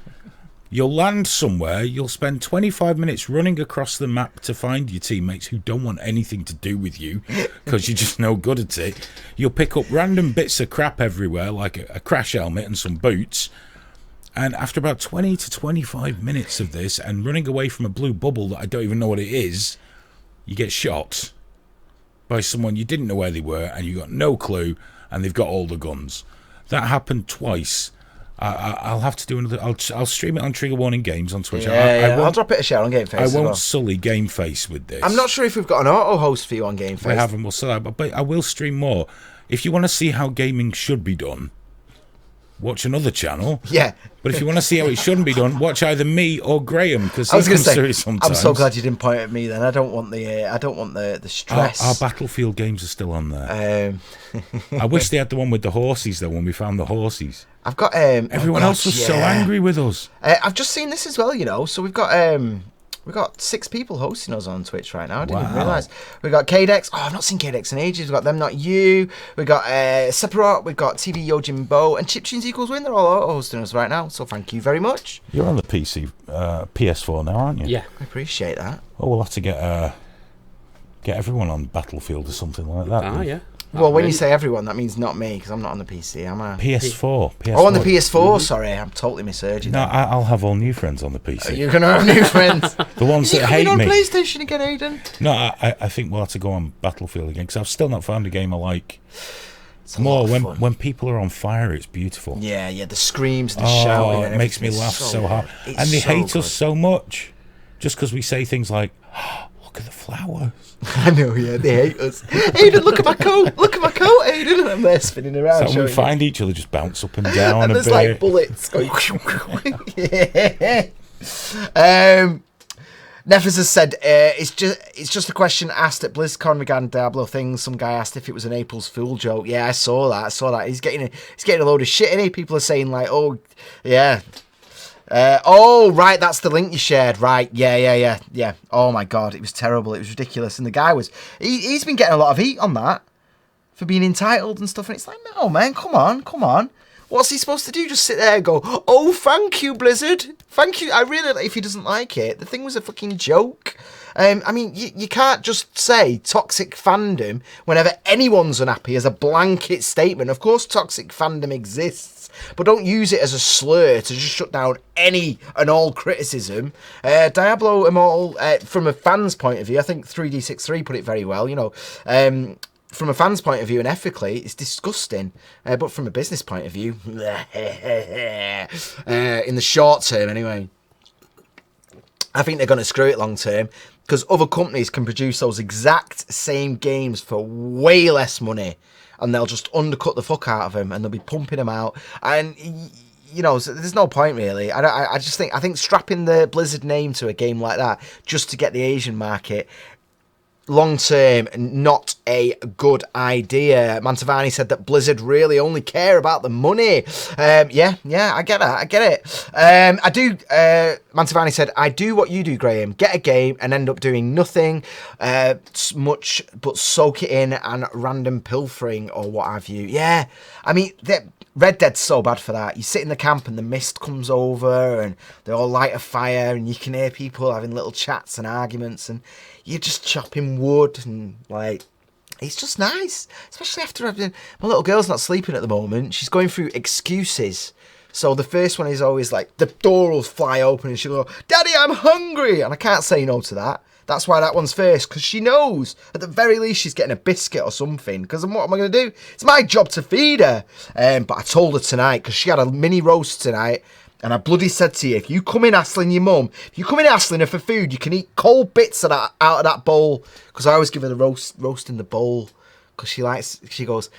You'll land somewhere. You'll spend 25 minutes running across the map to find your teammates who don't want anything to do with you because you're just no good at it. You'll pick up random bits of crap everywhere, like a crash helmet and some boots. And after about 20 to 25 minutes of this and running away from a blue bubble that I don't even know what it is, you get shot by someone you didn't know where they were and you got no clue, and they've got all the guns. That happened twice. I'll have to do another. I'll stream it on Trigger Warning Games on Twitch. I'll drop it a share on GameFace. I as won't well. sully GameFace with this. I'm not sure if we've got an auto host for you on GameFace. We haven't. We'll sell out, but I will stream more. If you want to see how gaming should be done, watch another channel. Yeah. But if you want to see how it shouldn't be done, watch either me or Graham, because I was he going to comes through it say, sometimes. I'm so glad you didn't point at me. Then I don't want the stress. Our Battlefield games are still on there. I wish they had the one with the horses though. When we found the horses, I've got everyone else was so angry with us. I've just seen this as well. So we've got 6 people hosting us on Twitch right now. I didn't even realise. We've got KDEX. Oh, I've not seen KDEX in ages. We've got Them Not You. We've got Separate. We've got TV Yojin Bo. And Chiptunes Equals Win. They're all hosting us right now. So thank you very much. You're on the PS4 now, aren't you? Yeah. I appreciate that. Oh, we'll have to get everyone on Battlefield or something like that. Ah, yeah. Well, when you say everyone, that means not me, because I'm not on the PC, am I? PS4. Oh, on the PS4, sorry. I'm totally misheard you. No, I'll have all new friends on the PC. You're going to have new friends. The ones that hate on me. PlayStation again, Aiden? No, I think we'll have to go on Battlefield again, because I've still not found a game I like It's more. lot of fun. When people are on fire, it's beautiful. Yeah, the screams, the shouting. It and makes me everything. laugh It's so hard. it's And they so hate good. us so much, just because we say things like, oh, look at the flowers. I know, yeah, they hate us. Aiden, look at my coat. Look at my coat, Aiden. And I'm there spinning around. So when we showing find each other, just bounce up and down and a there's bit. like bullets going. Yeah. Nefes has said it's just a question asked at BlizzCon regarding Diablo things. Some guy asked if it was an April's Fool joke. Yeah, I saw that. He's getting a load of shit in it. People are saying like, oh yeah. Oh right, that's the link you shared. Right, yeah. Oh my god, it was terrible. It was ridiculous. And the guy he's been getting a lot of heat on that for being entitled and stuff. And it's like, no man, come on. What's he supposed to do? Just sit there and go, oh, thank you, Blizzard. Thank you. I really, if he doesn't like it, the thing was a fucking joke. I mean, you can't just say toxic fandom whenever anyone's unhappy as a blanket statement. Of course, toxic fandom exists, but don't use it as a slur to just shut down any and all criticism. Diablo Immortal, from a fan's point of view, I think 3D63 put it very well, from a fan's point of view and ethically, it's disgusting. But from a business point of view, in the short term anyway, I think they're going to screw it long term, because other companies can produce those exact same games for way less money, and they'll just undercut the fuck out of them, and they'll be pumping them out. And so there's no point really. I think strapping the Blizzard name to a game like that just to get the Asian market, long term, not a good idea. Mantovani said that Blizzard really only care about the money. Yeah, I get that. I get it. I do. Mantovani said, I do what you do, Graham. Get a game and end up doing nothing much but soak it in and random pilfering or what have you. Yeah, I mean, Red Dead's so bad for that. You sit in the camp and the mist comes over and they all light a fire and you can hear people having little chats and arguments and you're just chopping wood and like, it's just nice. Especially after my little girl's not sleeping at the moment. She's going through excuses. So the first one is always like, the door will fly open and she'll go, Daddy, I'm hungry. And I can't say no to that. That's why that one's first, because she knows at the very least she's getting a biscuit or something. Because what am I going to do? It's my job to feed her. But I told her tonight, because she had a mini roast tonight, and I bloody said to you, if you come in hassling your mum, if you come in hassling her for food, you can eat cold bits of that out of that bowl. Because I always give her the roast in the bowl. Because she goes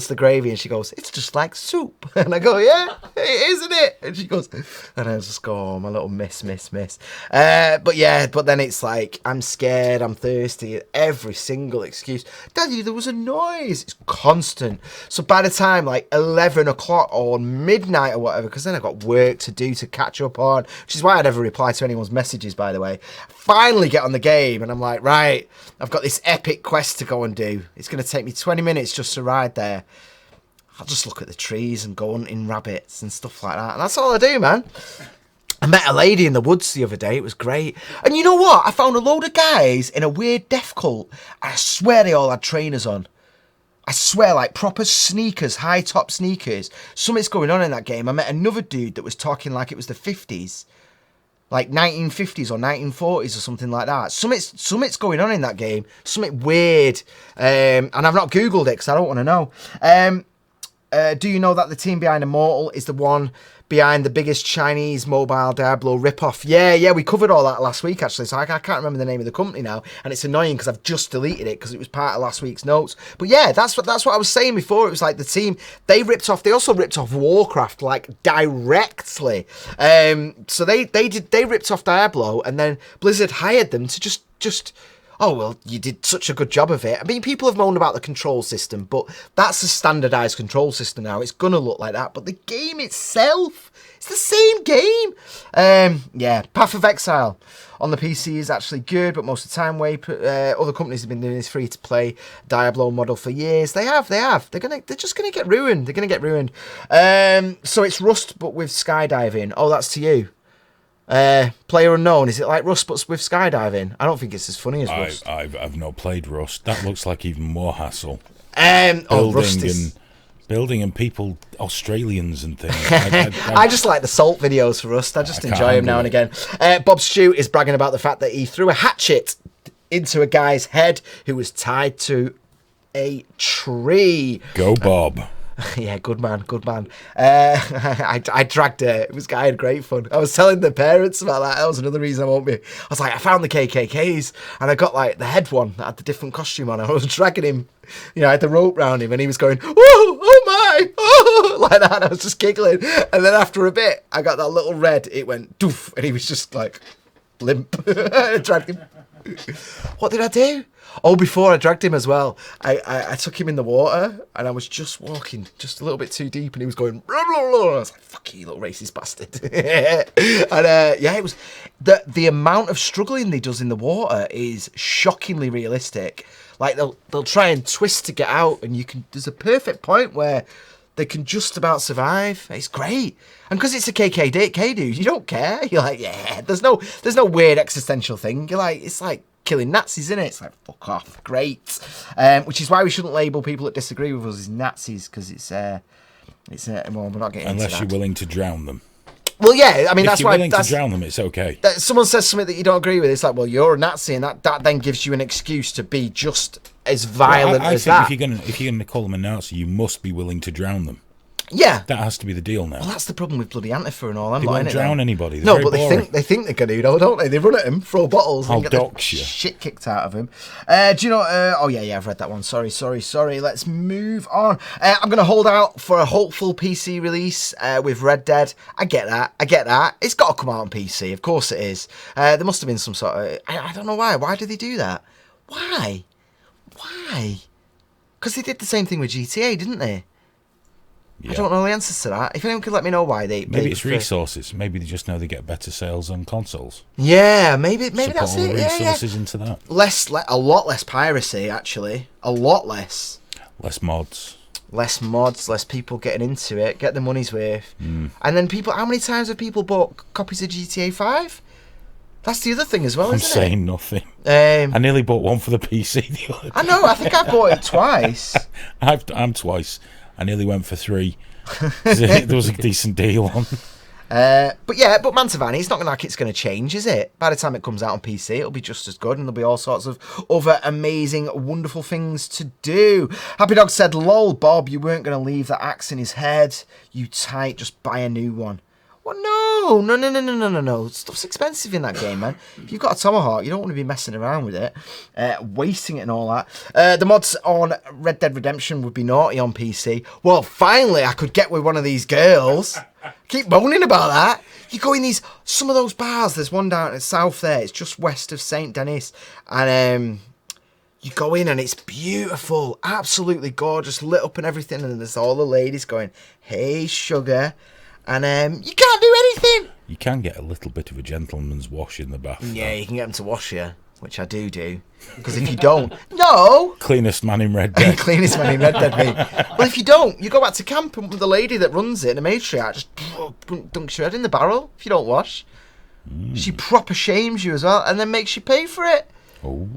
the gravy and she goes, it's just like soup. And I go, yeah, it is, isn't it? And she goes, and I just go, oh, my little miss. But then it's like, I'm scared, I'm thirsty, every single excuse. Daddy, there was a noise. It's constant. So by the time like 11 o'clock or midnight or whatever, because then I've got work to do to catch up on, which is why I never reply to anyone's messages, by the way. Finally get on the game and I'm like, right, I've got this epic quest to go and do. It's going to take me 20 minutes just to ride there. I'll just look at the trees and go hunting rabbits and stuff like that. And that's all I do, man. I met a lady in the woods the other day. It was great. And you know what? I found a load of guys in a weird deaf cult. I swear they all had trainers on. I swear, like proper sneakers, high top sneakers. Something's going on in that game. I met another dude that was talking like it was the 50s. Like 1950s or 1940s or something like that. Something's going on in that game. Something weird. And I've not Googled it because I don't want to know. Do you know that the team behind Immortal is the one behind the biggest Chinese mobile Diablo ripoff? Yeah, we covered all that last week, actually. So I can't remember the name of the company now. And it's annoying because I've just deleted it because it was part of last week's notes. But yeah, that's what I was saying before. It was like the team, they also ripped off Warcraft, like directly. So they ripped off Diablo and then Blizzard hired them to just oh, well, you did such a good job of it. I mean, people have moaned about the control system, but that's a standardized control system now. It's going to look like that. But the game itself, it's the same game. Yeah, Path of Exile on the PC is actually good, but most of the time, other companies have been doing this free-to-play Diablo model for years. They have. They're just going to get ruined. They're going to get ruined. So it's Rust, but with skydiving. Oh, that's to you. Player Unknown, is it like Rust but with skydiving? I don't think it's as funny as Rust. I've not played Rust. That looks like even more hassle. Building and people, Australians and things. I just like the salt videos for Rust. I just enjoy them now and again. Bob Stew is bragging about the fact that he threw a hatchet into a guy's head who was tied to a tree. Go Bob. Yeah, good man. I dragged her. I had great fun. I was telling the parents about that. That was another reason I won't be. I was like, I found the KKKs, and I got like the head one that had the different costume on. I was dragging him, I had the rope round him, and he was going, oh my, oh, like that. And I was just giggling, and then after a bit, I got that little red. It went doof, and he was just like limp. I dragged him. What did I do? Oh, before I dragged him as well, I took him in the water and I was just walking just a little bit too deep and he was going, blah, blah, blah. I was like, fuck you, little racist bastard. And yeah, it was, the amount of struggling he does in the water is shockingly realistic. Like they'll try and twist to get out and there's a perfect point where they can just about survive. It's great. And because it's a KKK dude, you don't care. You're like, yeah, there's no weird existential thing. You're like, it's like killing Nazis, isn't it? It's like, fuck off. Great. Which is why we shouldn't label people that disagree with us as Nazis, because well, we're not getting into that. Unless you're willing to drown them. Well, yeah, I mean, if you're willing to drown them, it's okay. Someone says something that you don't agree with, it's like, well, you're a Nazi, and that then gives you an excuse to be just as violent as that. I think if you're going to call them a Nazi, you must be willing to drown them. Yeah, that has to be the deal now. Well, that's the problem with bloody Antifa and all. They won't drown anybody. No, but they think they can do, don't they? They run at him, throw bottles, I'll and get the shit kicked out of him. Do you know? Oh yeah, I've read that one. Sorry. Let's move on. I'm gonna hold out for a hopeful PC release with Red Dead. I get that. It's got to come out on PC. Of course it is. There must have been some sort of. I don't know why. Why do they do that? Why? Because they did the same thing with GTA, didn't they? Yeah. I don't know the answers to that. If anyone could let me know why they... Maybe it's resources. Maybe they just know they get better sales on consoles. Yeah, maybe So that's put all it. the Yeah, resources into that. A lot less piracy, actually. A lot less. Less mods. Less mods, less people getting into it. Get the money's worth. And then people... How many times have people bought copies of GTA 5? That's the other thing as well, I'm isn't saying nothing. it? I nearly bought one for the PC the other day. I know, I think I bought it twice. I'm twice. I nearly went for 3. There was a decent deal on. But Mantovani, it's not like it's going to change, is it? By the time it comes out on PC, it'll be just as good, and there'll be all sorts of other amazing, wonderful things to do. Happy Dog said, lol, Bob, you weren't going to leave that axe in his head. You tight, just buy a new one. Well, no. Stuff's expensive in that game, man. If you've got a tomahawk, you don't want to be messing around with it, wasting it and all that. The mods on Red Dead Redemption would be naughty on PC. Well, finally, I could get with one of these girls. Keep moaning about that. You go in some of those bars. There's one down in the south there. It's just west of St. Denis. And you go in and it's beautiful. Absolutely gorgeous. Lit up and everything. And there's all the ladies going, hey, sugar. And you can't do anything. You can get a little bit of a gentleman's wash in the bath. Yeah, you can get them to wash you, which I do. Because if you don't... No! Cleanest man in Red Dead. Cleanest man in Red Dead, mate. Well, if you don't, you go back to camp and the lady that runs it, the matriarch, just dunks your head in the barrel if you don't wash. She proper shames you as well and then makes you pay for it. Oh.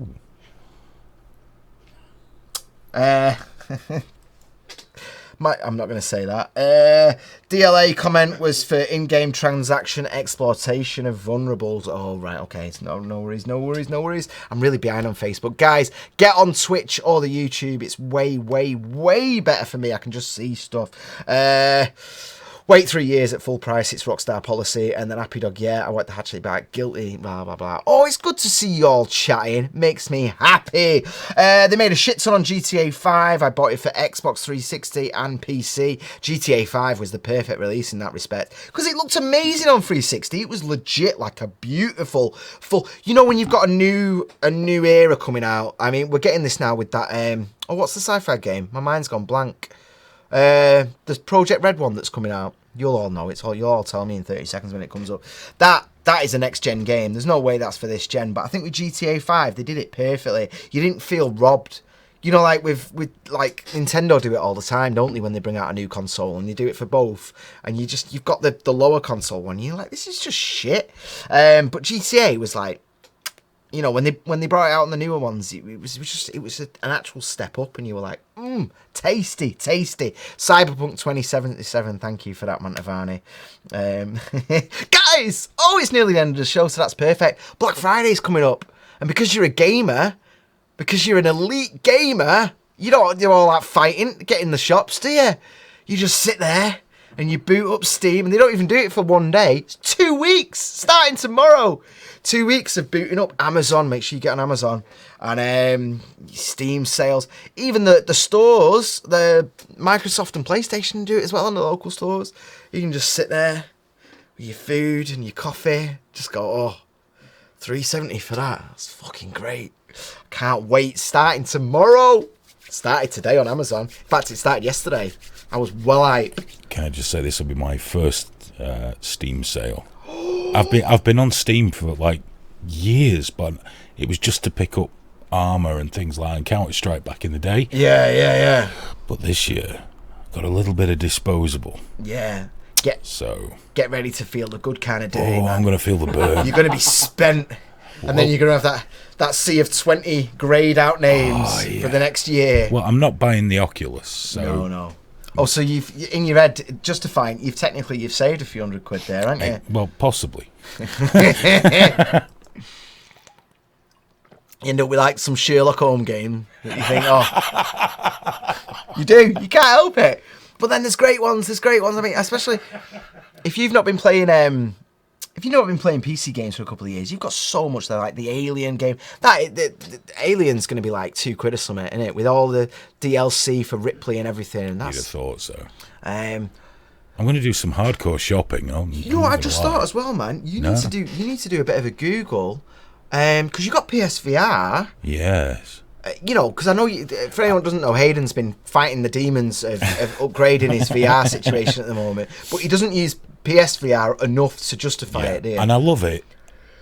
I'm not going to say that. DLA comment was for in-game transaction exploitation of vulnerables. Oh, right, okay. No worries. I'm really behind on Facebook. Guys, get on Twitch or the YouTube. It's way better for me. I can just see stuff. Wait 3 years at full price. It's Rockstar policy. And then Happy Dog, yeah, I want the hatchet back. Guilty, blah, blah, blah. Oh, it's good to see you all chatting. Makes me happy. They made a shit ton on GTA 5. I bought it for Xbox 360 and PC. GTA 5 was the perfect release in that respect. Because it looked amazing on 360. It was legit like a beautiful, full... You know when you've got a new era coming out? I mean, we're getting this now with that... what's the sci-fi game? My mind's gone blank. The Project Red one that's coming out. You'll all know you'll all tell me in 30 seconds when it comes up. That is a next gen game. There's no way that's for this gen. But I think with GTA 5 they did it perfectly. You didn't feel robbed. You know, like with like Nintendo do it all the time, don't they? When they bring out a new console and they do it for both, and you've got the lower console one. You're like, this is just shit. But GTA was like, you know, when they brought it out on the newer ones, it was an actual step up, and you were like, tasty. Cyberpunk 2077, thank you for that, Mantovani. Guys, it's nearly the end of the show, so that's perfect. Black Friday's coming up, and because you're a gamer, because you're an elite gamer, you don't do all that fighting, get in the shops, do you? You just sit there and you boot up Steam, and they don't even do it for 1 day. It's 2 weeks, starting tomorrow. 2 weeks of booting up Amazon. Make sure you get on Amazon. And Steam sales. Even the stores, the Microsoft and PlayStation do it as well on the local stores. You can just sit there with your food and your coffee. Just go, $3.70 for that. That's fucking great. Can't wait. Starting tomorrow. Started today on Amazon. In fact, it started yesterday. I was well hyped. Can I just say this will be my first Steam sale? I've been on Steam for like years, but it was just to pick up armor and things like that, and Counter-Strike back in the day. Yeah. But this year, got a little bit of disposable. Yeah. Get ready to feel the good kind of day, man. I'm going to feel the burn. You're going to be spent. And then you're going to have that sea of 20 greyed out names for the next year. Well, I'm not buying the Oculus, so... No. Oh, so you've, in your head, justifying, you've saved a few £100 there, haven't you? Well, possibly. You end up with like some Sherlock Holmes game that you think, you do, you can't help it. But then there's great ones. I mean, especially if you've not been playing PC games for a couple of years, you've got so much there, like the Alien game. The Alien's going to be like £2 or something, isn't it? With all the DLC for Ripley and everything. And You'd have thought so. I'm going to do some hardcore shopping. You know what I just thought as well, man? You need to do a bit of a Google, because you got PSVR. Yes. you know, because I know, for anyone who doesn't know, Hayden's been fighting the demons of upgrading his VR situation at the moment, but he doesn't use PSVR enough to justify it, do you? And I love it.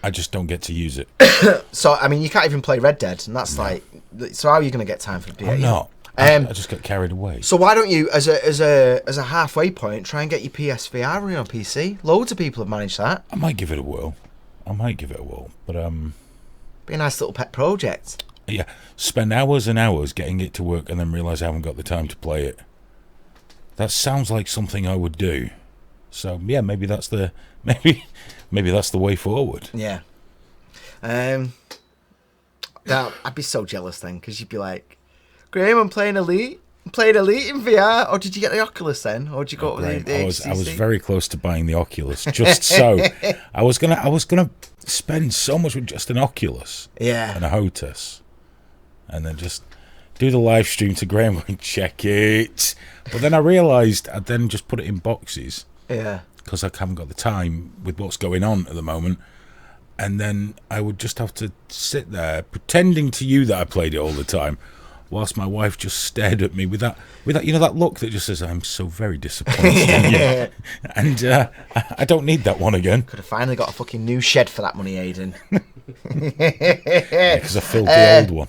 I just don't get to use it. So, I mean, you can't even play Red Dead, and that's like, so how are you going to get time for PS? I'm not. I just get carried away. So why don't you, as a halfway point, try and get your PSVR running on PC? Loads of people have managed that. I might give it a whirl. But Be a nice little pet project. yeah, spend hours and hours getting it to work, and then realise I haven't got the time to play it. That sounds like something I would do. So yeah, maybe that's the way forward. Yeah. That I'd be so jealous then, because you'd be like, Graham, I'm playing Elite in VR. Or did you get the Oculus then? Or did you go with the HTC? I was very close to buying the Oculus, just so I was gonna spend so much with just an Oculus, and a HOTAS, and then just do the live stream to Graham and check it. But then I realised I'd then just put it in boxes, because I haven't got the time with what's going on at the moment. And then I would just have to sit there pretending to you that I played it all the time, whilst my wife just stared at me with that, you know, that look that just says, "I'm so very disappointed in you." And I don't need that one again. Could have finally got a fucking new shed for that money, Aiden. Because I filled the old one.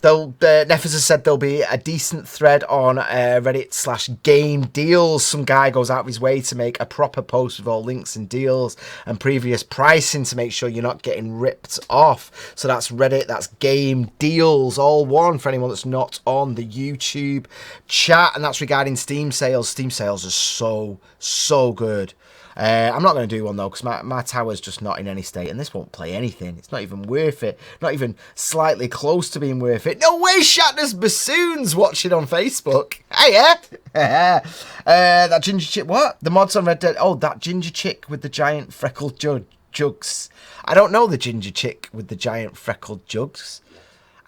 Neffers has said there'll be a decent thread on Reddit/game deals. Some guy goes out of his way to make a proper post with all links and deals and previous pricing to make sure you're not getting ripped off. So that's Reddit, that's game deals, all one for anyone that's not on the YouTube chat. And that's regarding Steam sales. Steam sales are so good. I'm not going to do one though, because my tower's just not in any state, and this won't play anything. It's not even worth it. Not even slightly close to being worth it. No way, Shatner's Bassoon's watching on Facebook. Hiya! That ginger chick, what? The mods on Red Dead. Oh, that ginger chick with the giant freckled jugs. I don't know the ginger chick with the giant freckled jugs.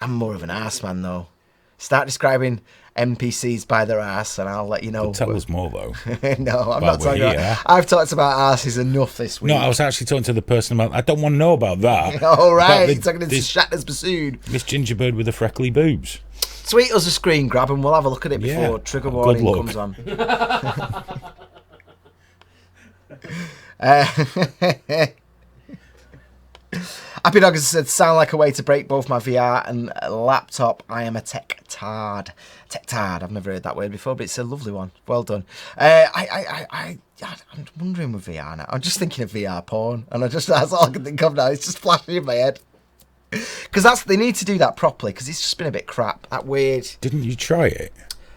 I'm more of an arse man though. Start describing NPCs by their ass, and I'll let you know. Tell us more though. No, I'm not talking about. I've talked about asses enough this week. No, I was actually talking to the person about. I don't want to know about that. All right, you're talking to Shatner's Bassoon. This gingerbird with the freckly boobs. Tweet us a screen grab, and we'll have a look at it before trigger warning comes on. Happy Dog has said, sound like a way to break both my VR and laptop. I am a tech tard. Tech tard. I've never heard that word before, but it's a lovely one. Well done. I'm wondering with VR now. I'm just thinking of VR porn, and that's all I can think of now. It's just flashing in my head. Because they need to do that properly, because it's just been a bit crap. That weird. Didn't you try it?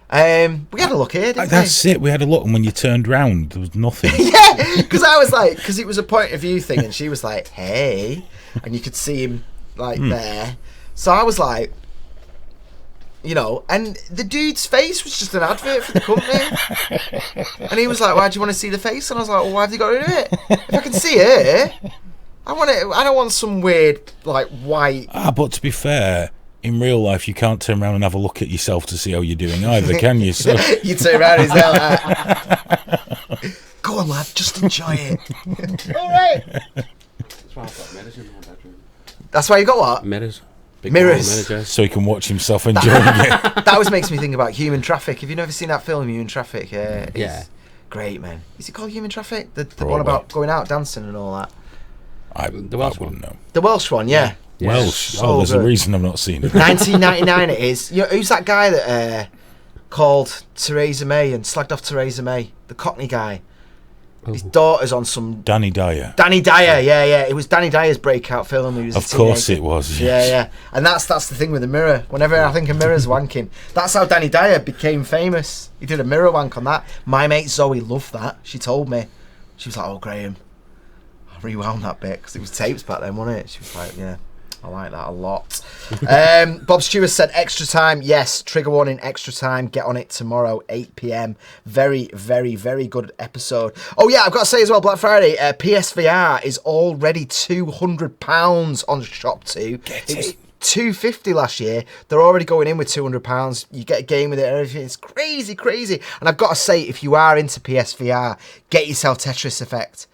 We had a look here, didn't we? That's it. We had a look, and when you turned round, there was nothing. Yeah, because I was like, because it was a point of view thing, and she was like, "Hey," and you could see him like there. So I was like, you know, and the dude's face was just an advert for the company, and he was like, "Why do you want to see the face?" And I was like, "Well, why have you got to do it? If I can see her, I want it. I don't want some weird like white." But to be fair, in real life, you can't turn around and have a look at yourself to see how you're doing either, can you? So you turn around and like, go on, lad, just enjoy it. All right. That's why I've got mirrors in my bedroom. That's why you got what? Mirrors. Big Mirrors. So he can watch himself enjoying it. That always makes me think about Human Traffic. Have you never seen that film, Human Traffic? Yeah. Great, man. Is it called Human Traffic? The one about going out dancing and all that. The Welsh wouldn't know. The Welsh one, yeah. Welsh. So there's good. a reason I've not seen it. 1999 it is. You know, who's that guy that called Theresa May and slagged off Theresa May? The Cockney guy. His daughter's on some... Danny Dyer. Danny Dyer, yeah. It was Danny Dyer's breakout film. He was Of course it was. Yes. Yeah. And that's the thing with the mirror. Whenever I think of mirrors wanking, that's how Danny Dyer became famous. He did a mirror wank on that. My mate Zoe loved that. She told me. She was like, "Oh, Graham, I rewound that bit," because it was tapes back then, wasn't it? She was like, "Yeah, I like that a lot." Bob Stewart said, extra time. Yes, trigger warning, extra time. Get on it tomorrow, 8 p.m. Very, very, very good episode. Oh, yeah, I've got to say as well, Black Friday, PSVR is already £200 on Shop2. It was $250 last year. They're already going in with £200. You get a game with it and everything. It's crazy. And I've got to say, if you are into PSVR, get yourself Tetris Effect.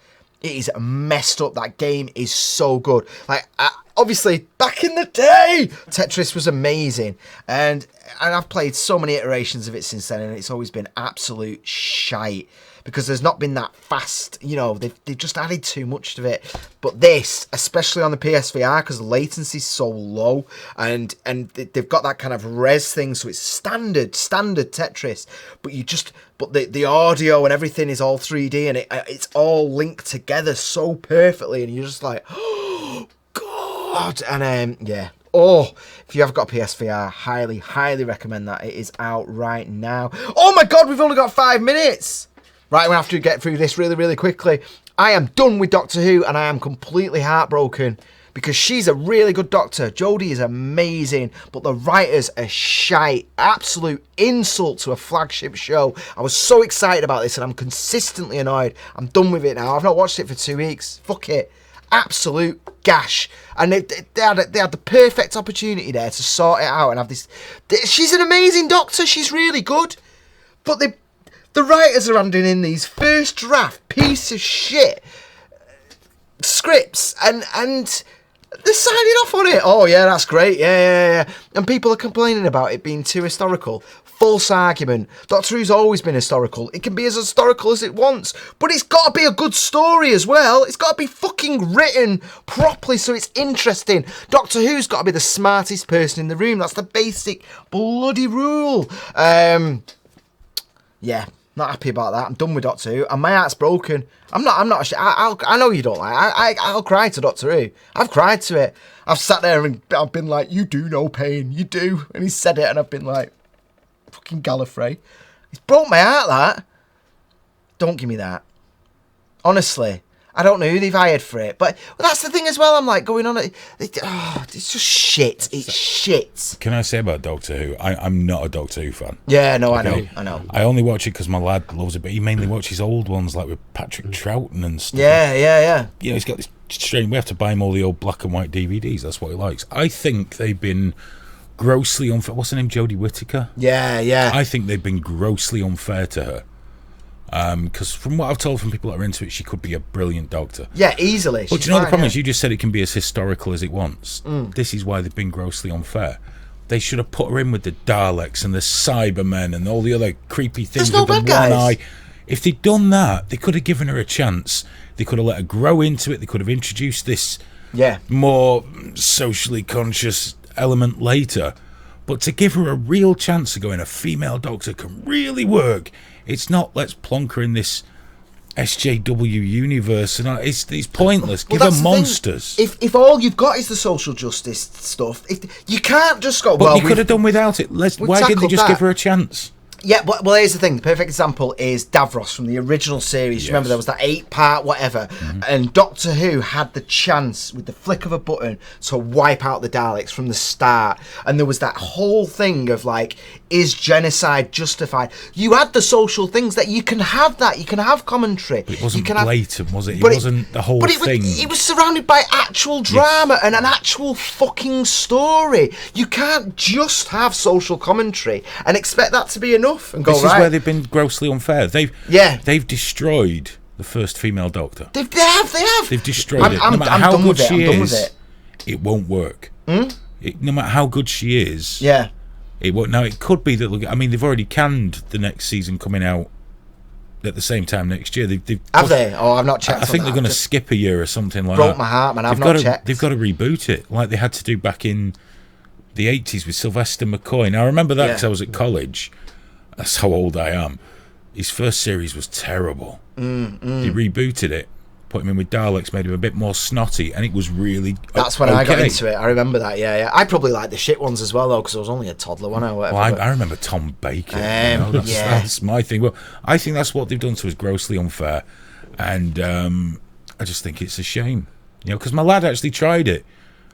It is messed up. That game is so good. Like, obviously, back in the day, Tetris was amazing. And I've played so many iterations of it since then, and it's always been absolute shite. Because there's not been that fast, you know, they've just added too much to it. But this, especially on the PSVR, because the latency's so low, and they've got that kind of res thing, so it's standard Tetris. But the audio and everything is all 3D, and it's all linked together so perfectly, and you're just like, oh God, and yeah. Oh, if you have got a PSVR, highly recommend that. It is out right now. Oh my God, we've only got 5 minutes. Right, we have to get through this really quickly. I am done with Doctor Who, and I am completely heartbroken because she's a really good Doctor. Jodie is amazing, but the writers are shite. Absolute insult to a flagship show. I was so excited about this, and I'm consistently annoyed. I'm done with it now. I've not watched it for 2 weeks. Fuck it. Absolute gash. And they had the perfect opportunity there to sort it out and have this. She's an amazing Doctor. She's really good, but the writers are handing in these first draft piece of shit scripts and they're signing off on it. Oh yeah, that's great. Yeah. And people are complaining about it being too historical. False argument. Doctor Who's always been historical. It can be as historical as it wants, but it's got to be a good story as well. It's got to be fucking written properly so it's interesting. Doctor Who's got to be the smartest person in the room. That's the basic bloody rule. Yeah. Not happy about that. I'm done with Doctor Who, and my heart's broken. I know you don't like. I'll cry to Doctor Who. I've cried to it. I've sat there and I've been like, "You do no pain, you do," and he said it, and I've been like, "Fucking Gallifrey." It's broke my heart. That. Don't give me that. Honestly, I don't know who they've hired for it, but that's the thing as well. I'm like going on it. It's just shit. It's shit. Can I say about Doctor Who? I'm not a Doctor Who fan. Yeah, no, Okay? I know. I only watch it because my lad loves it, but he mainly watches old ones like with Patrick Troughton and stuff. Yeah. You know, he's got this strange. We have to buy him all the old black and white DVDs. That's what he likes. I think they've been grossly unfair. What's her name? Jodie Whittaker. Yeah. I think they've been grossly unfair to her. Because from what I've told from people that are into it, she could be a brilliant Doctor. Yeah, easily. But do you know the problem is, you just said it can be as historical as it wants. This is why they've been grossly unfair. They should have put her in with the Daleks and the Cybermen and all the other creepy things with the one eye. If they'd done that, they could have given her a chance. They could have let her grow into it. They could have introduced this more socially conscious element later. But to give her a real chance of going, a female Doctor can really work. It's not, let's plonk her in this SJW universe, and it's pointless. Give her monsters. If all you've got is the social justice stuff, you can't just go. But you could have done without it. Why didn't they just give her a chance? Yeah, well, here's the thing. The perfect example is Davros from the original series. Yes. Remember, there was that 8-part whatever, and Doctor Who had the chance, with the flick of a button, to wipe out the Daleks from the start. And there was that whole thing of, like, is genocide justified? You had the social things that you can have that. You can have commentary. But it wasn't blatant, was it? It wasn't the whole thing. It was surrounded by actual drama and an actual fucking story. You can't just have social commentary and expect that to be enough. And go, this is where they've been grossly unfair. They've destroyed the first female Doctor. They have. They've destroyed it. No matter how good she is, it won't work. No matter how good she is, it won't. Now it could be that. I mean, they've already canned the next season coming out at the same time next year. Have they? Oh, I've not checked. I think they're going to skip a year or something like that. Broke my heart, man. I've not checked. They've got to reboot it, like they had to do back in the 80s with Sylvester McCoy. Now I remember that because I was at college. That's how old I am. His first series was terrible. He rebooted it, put him in with Daleks, made him a bit more snotty, and it was really That's when I got into it. I remember that, yeah. I probably liked the shit ones as well, though, because I was only a toddler when I whatever. Well, I remember Tom Baker. That's my thing. Well, I think that's what they've done to us, grossly unfair, and I just think it's a shame. Because my lad actually tried it.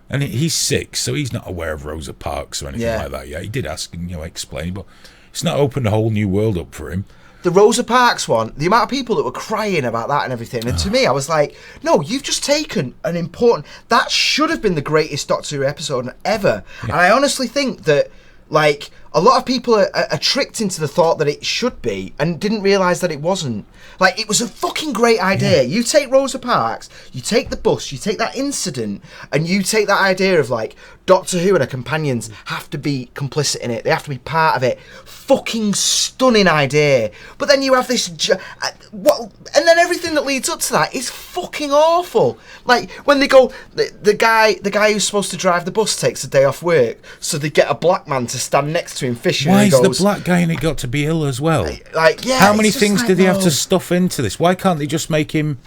And he's 6, so he's not aware of Rosa Parks or anything like that. Yeah, he did ask and explain, but it's not opened a whole new world up for him. The Rosa Parks one, the amount of people that were crying about that and everything, and to me, I was like, no, you've just taken an important. That should have been the greatest Doctor Who episode ever. Yeah. And I honestly think that, like, a lot of people are tricked into the thought that it should be and didn't realise that it wasn't. Like, it was a fucking great idea. You take Rosa Parks, you take the bus, you take that incident, and you take that idea of, like, Doctor Who and her companions have to be complicit in it. They have to be part of it. Fucking stunning idea. But then you have this... and then everything that leads up to that is fucking awful. Like, when they go... The guy who's supposed to drive the bus takes a day off work, so they get a black man to stand next to him fishing. Why is the black guy in it got to be ill as well? Like, yeah. How many things did they have to stuff into this? Why can't they just make him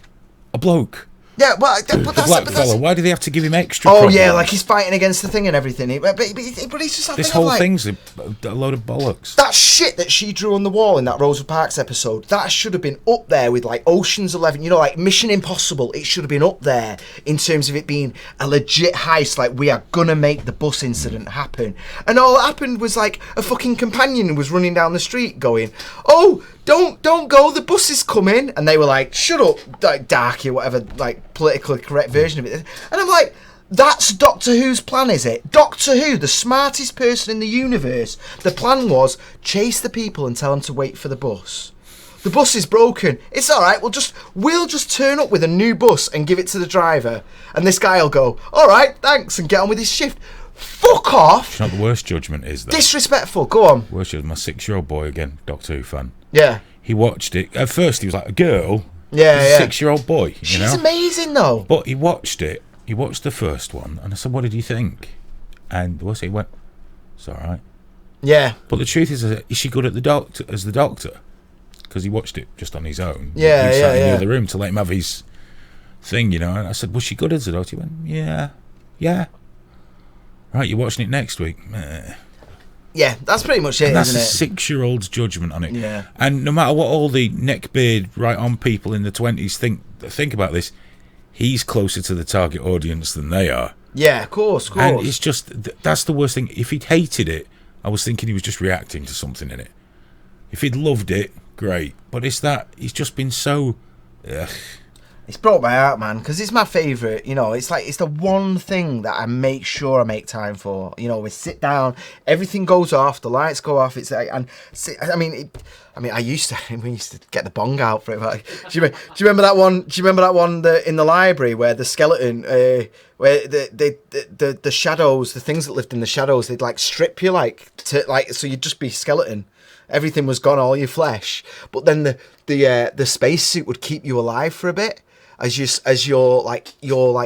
a bloke? Yeah, well, the black fella. Why do they have to give him extra? Oh problems? yeah, like he's fighting against the thing and everything. But he's just like, this whole thing's a load of bollocks. That shit that she drew on the wall in that Rosa Parks episode, that should have been up there with like Ocean's 11. You know, like Mission Impossible. It should have been up there in terms of it being a legit heist. Like, we are gonna make the bus incident happen. And all that happened was like a fucking companion was running down the street going, "Oh, don't go, the bus is coming," and they were like, "Shut up, like Darky," or whatever, like politically correct version of it. And I'm like, that's Doctor Who's plan, is it? Doctor Who, the smartest person in the universe, the plan was chase the people and tell them to wait for the bus. The bus is broken. It's all right. We'll just turn up with a new bus and give it to the driver, and this guy will go, "All right, thanks," and get on with his shift. Fuck off. You know what the worst judgment is, though? Disrespectful. Go on. Worst judgment. My 6-year-old boy, again, Doctor Who fan. Yeah. He watched it. At first, he was like, a girl. Yeah, He's a 6-year-old boy. She's amazing, though. But he watched it. He watched the first one, and I said, "What did you think?" And he went, "It's all right." Yeah. But the truth is she good at the doctor? Because he watched it just on his own. Yeah, he sat in yeah. the other room to let him have his thing, And I said, "Was she good as the doctor?" He went, "Yeah." Right, you're watching it next week. Yeah, that's pretty much it, that's isn't a it? 6-year-old's judgment on it. Yeah. And no matter what all the neckbeard, right-on people in the 20s think about this, he's closer to the target audience than they are. Yeah, of course. And it's just, that's the worst thing. If he'd hated it, I was thinking he was just reacting to something in it. If he'd loved it, great. But it's that, he's just been so... Ugh. It's broke my heart, man, because it's my favourite. It's like, it's the one thing that I make sure I make time for. We sit down, everything goes off, the lights go off. It's like, and we used to get the bong out for it. Like, do you remember that one? Do you remember that one in the library where the skeleton, where the shadows, the things that lived in the shadows, they'd like strip you so you'd just be skeleton. Everything was gone, all your flesh. But then the spacesuit would keep you alive for a bit. As your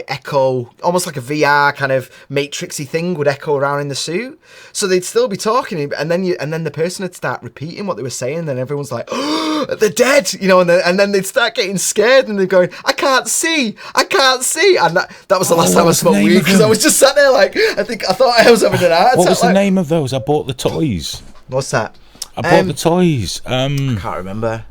echo, almost like a VR kind of matrixy thing would echo around in the suit. So they'd still be talking, and then the person would start repeating what they were saying. And then everyone's like, "Oh, they're dead," and then they'd start getting scared, and they're going, I can't see. And that was the last time I smoked weed, because I was just sat there like, I thought I was having an heart attack. What was the name of those? I bought the toys. What's that? I bought the toys. I can't remember.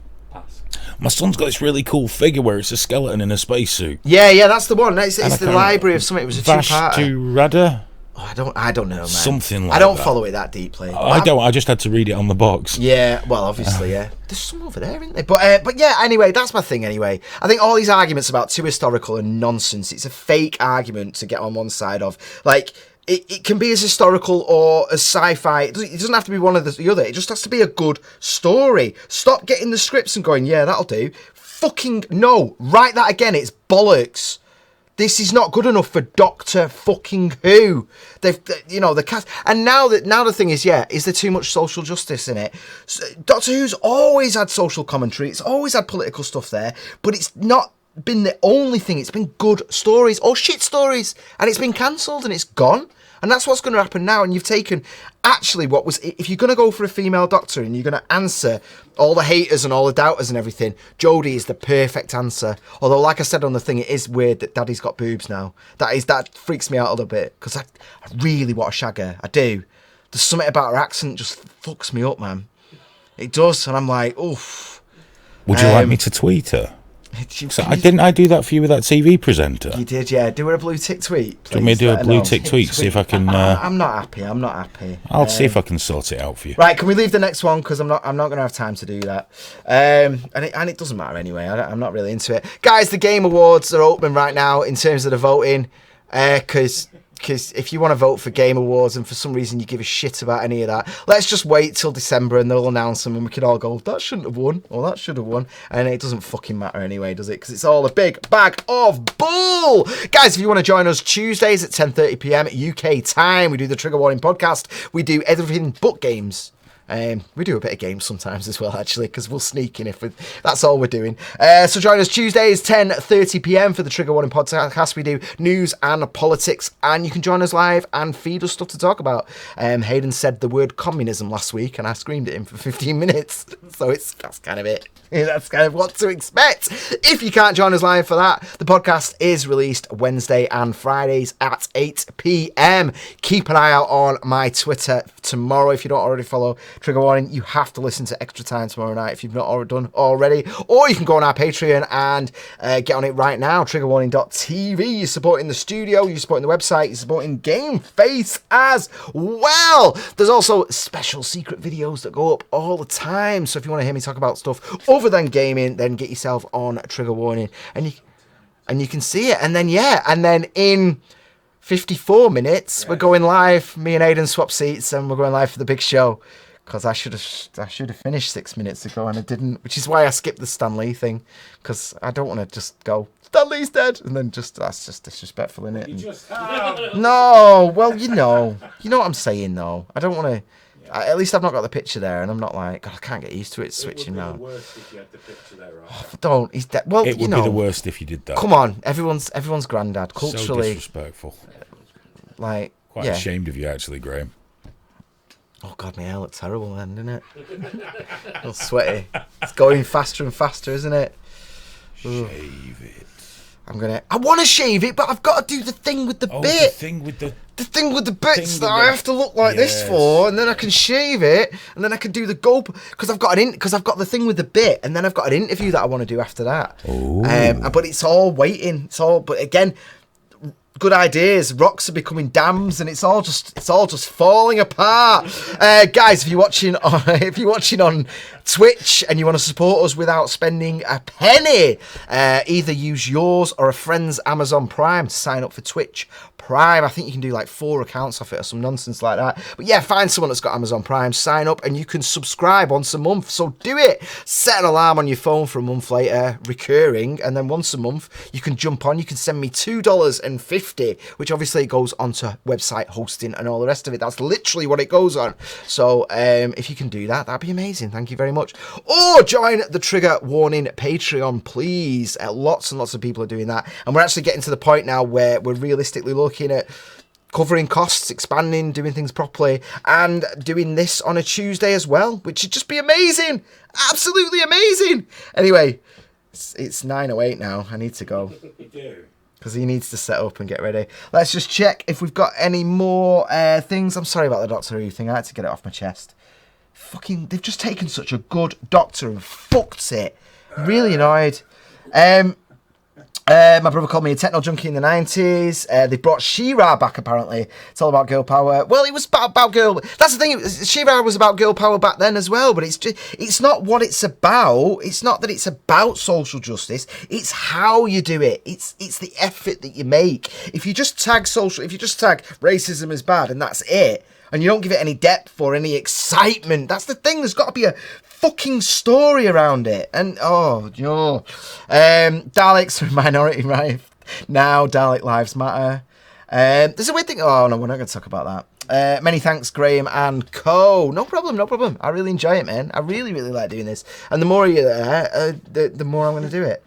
My son's got this really cool figure where it's a skeleton in a spacesuit. Yeah, that's the one. It's the library of something. It was a two-parter. Vashtorada? Oh, I don't know, man. Something like that. I don't follow it that deeply. I don't. I just had to read it on the box. Yeah, well, obviously, yeah. There's some over there, isn't there? But yeah, anyway, that's my thing anyway. I think all these arguments about too historical are nonsense. It's a fake argument to get on one side of. Like, it can be as historical or as sci-fi. It doesn't have to be one or the other. It just has to be a good story. Stop getting the scripts and going, yeah, that'll do. Fucking no. Write that again. It's bollocks. This is not good enough for Doctor fucking Who. The cast. And now the thing is, is there too much social justice in it? Doctor Who's always had social commentary. It's always had political stuff there, but it's not been the only thing. It's been good stories or shit stories, and it's been cancelled and it's gone. And that's what's going to happen now. And you've taken actually what was, if you're going to go for a female doctor and you're going to answer all the haters and all the doubters and everything, Jodie is the perfect answer. Although, like I said on the thing, it is weird that Daddy's got boobs now. That freaks me out a little bit, because I really want to shag her. I do. There's something about her accent just fucks me up, man. It does, and I'm like, oof. Would you like me to tweet her? Didn't I do that for you with that TV presenter? You did, yeah. Do her a blue tick tweet, please. Do you want me to do a blue tick tweet? See if I can. I'm not happy. I'll see if I can sort it out for you. Right, can we leave the next one, because I'm not going to have time to do that. And it doesn't matter anyway. I'm not really into it, guys. The Game Awards are open right now in terms of the voting, because because if you want to vote for Game Awards and for some reason you give a shit about any of that, let's just wait till December and they'll announce them and we can all go, that shouldn't have won, or that should have won. And it doesn't fucking matter anyway, does it? Because it's all a big bag of bull. Guys, if you want to join us Tuesdays at 10:30 p.m. UK time, we do the Trigger Warning podcast. We do everything but games. We do a bit of games sometimes as well, actually, because we'll sneak in if that's all we're doing. So join us Tuesdays, 10:30 p.m. for the Trigger Warning podcast. We do news and politics, and you can join us live and feed us stuff to talk about. Hayden said the word communism last week, and I screamed at him for 15 minutes. So that's kind of it. That's kind of what to expect. If you can't join us live for that, the podcast is released Wednesday and Fridays at 8 p.m. Keep an eye out on my Twitter tomorrow. If you don't already follow Trigger Warning, you have to listen to Extra Time tomorrow night if you've not already done already. Or you can go on our Patreon and get on it right now, triggerwarning.tv. You're supporting the studio, you're supporting the website, you're supporting GameFace as well. There's also special secret videos that go up all the time. So if you want to hear me talk about stuff other than gaming, then get yourself on Trigger Warning and you can see it. And then in 54 minutes we're going live. Me and Aidan swap seats and we're going live for the big show, because I should have finished 6 minutes ago and I didn't, which is why I skipped the Stan Lee thing, because I don't want to just go Stan Lee's dead and then that's just disrespectful, innit? No, well, you know what I'm saying though. I don't want to. At least I've not got the picture there, and I'm not like, God, I can't get used to it switching now. It would be the worst if you had the picture there, right? Oh, don't. He's dead. Well, It would be the worst if you did that. Come on, everyone's granddad. So Culturally, disrespectful. like, Quite ashamed of you, actually, Graham. Oh God, my hair looked terrible then, didn't it? All sweaty. It's going faster and faster, isn't it? Shave it. I want to shave it, but I've got to do the thing with the bit. The thing with the bits that I have to look like this for, and then I can shave it, and then I can do the gulp, because I've got the thing with the bit, and then I've got an interview that I want to do after that. But it's all waiting. But again, good ideas. Rocks are becoming dams, and it's all just falling apart. Guys, if you're watching on Twitch and you want to support us without spending a penny, either use yours or a friend's Amazon Prime to sign up for Twitch Prime. I think you can do like 4 accounts off it or some nonsense like that. But yeah, find someone that's got Amazon Prime, sign up, and you can subscribe once a month. So do it. Set an alarm on your phone for a month later, recurring, and then once a month you can jump on. You can send me $2.50, which obviously goes onto website hosting and all the rest of it. That's literally what it goes on. So if you can do that, that'd be amazing. Thank you very much. Or join the Trigger Warning Patreon, please. Lots and lots of people are doing that, and we're actually getting to the point now where we're realistically looking at covering costs, expanding, doing things properly, and doing this on a Tuesday as well, which would just be amazing. Absolutely amazing. Anyway, it's 9:08 now. I need to go. You do. Because he needs to set up and get ready. Let's just check if we've got any more things. I'm sorry about the Doctor Who thing. I had to get it off my chest. Fucking, they've just taken such a good Doctor and fucked it. Really annoyed. My brother called me a techno junkie in the 90s. They brought She-Ra back, apparently. It's all about girl power. Well, it was about girl... That's the thing. She-Ra was about girl power back then as well, but it's not what it's about. It's not that it's about social justice. It's how you do it. It's the effort that you make. If you just tag racism as bad and that's it, and you don't give it any depth or any excitement, that's the thing. There's got to be a fucking story around it. And Daleks are a minority right now. Dalek lives matter. There's a weird thing. Oh no, we're not going to talk about that. Many thanks, Graham and co. No problem. I really enjoy it, man. I really like doing this. And the more you're there, the more I'm going to do it.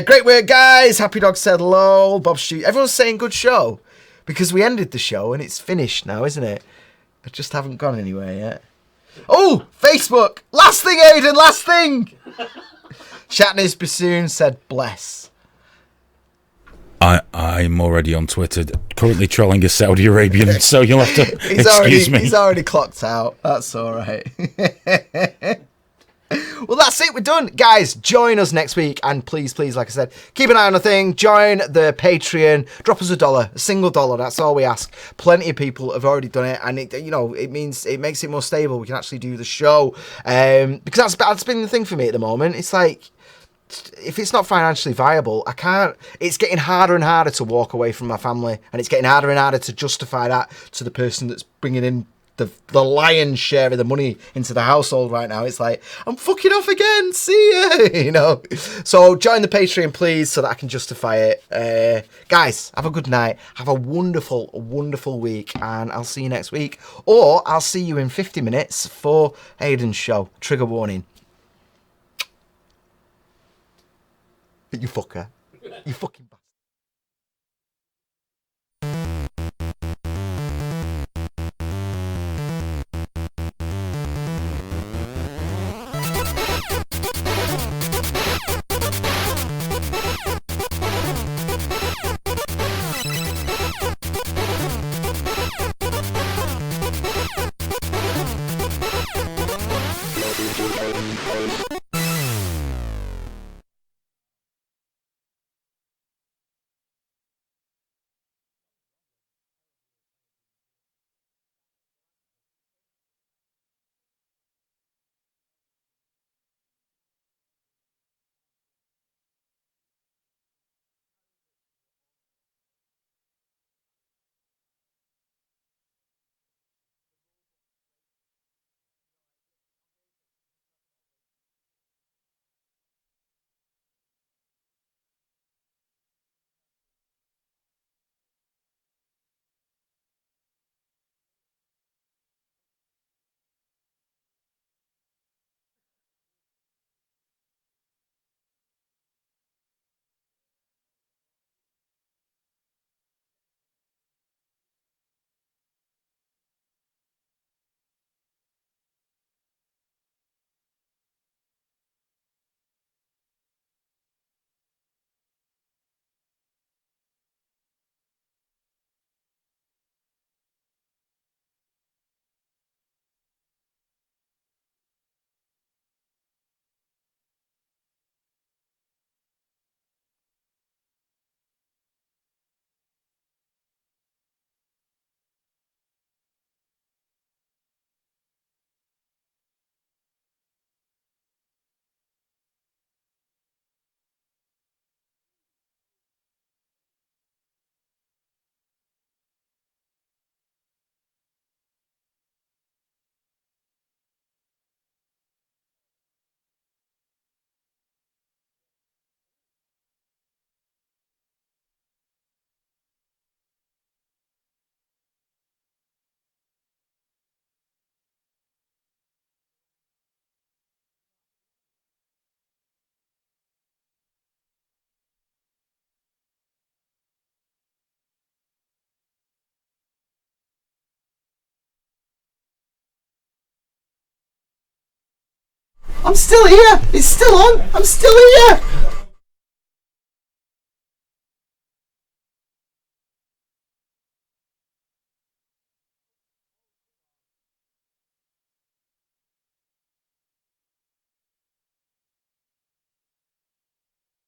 Great work, guys. Happy Dog said lol. Bob Stew. Everyone's saying good show, because we ended the show and it's finished now, isn't it? I just haven't gone anywhere yet. Oh, Facebook. Last thing, Aidan. Last thing. Shatner's Bassoon said bless. I'm already on Twitter, currently trolling a Saudi Arabian, so you'll have to excuse me. He's already clocked out. That's all right. Well, that's it. We're done. Guys, join us next week. And please, like I said, keep an eye on the thing. Join the Patreon. Drop us $1. A single dollar. That's all we ask. Plenty of people have already done it. And, it makes it more stable. We can actually do the show. Because that's been the thing for me at the moment. It's like, if it's not financially viable, I can't. It's getting harder and harder to walk away from my family, and it's getting harder and harder to justify that to the person that's bringing in the lion's share of the money into the household right now. It's like, I'm fucking off again, see ya, you know. So join the Patreon, please, so that I can justify it. Guys, have a good night, have a wonderful week, and I'll see you next week, or I'll see you in 50 minutes for Aiden's show. Trigger warning. You fucker, you fucking bastard. I'm still here. It's still on. I'm still here.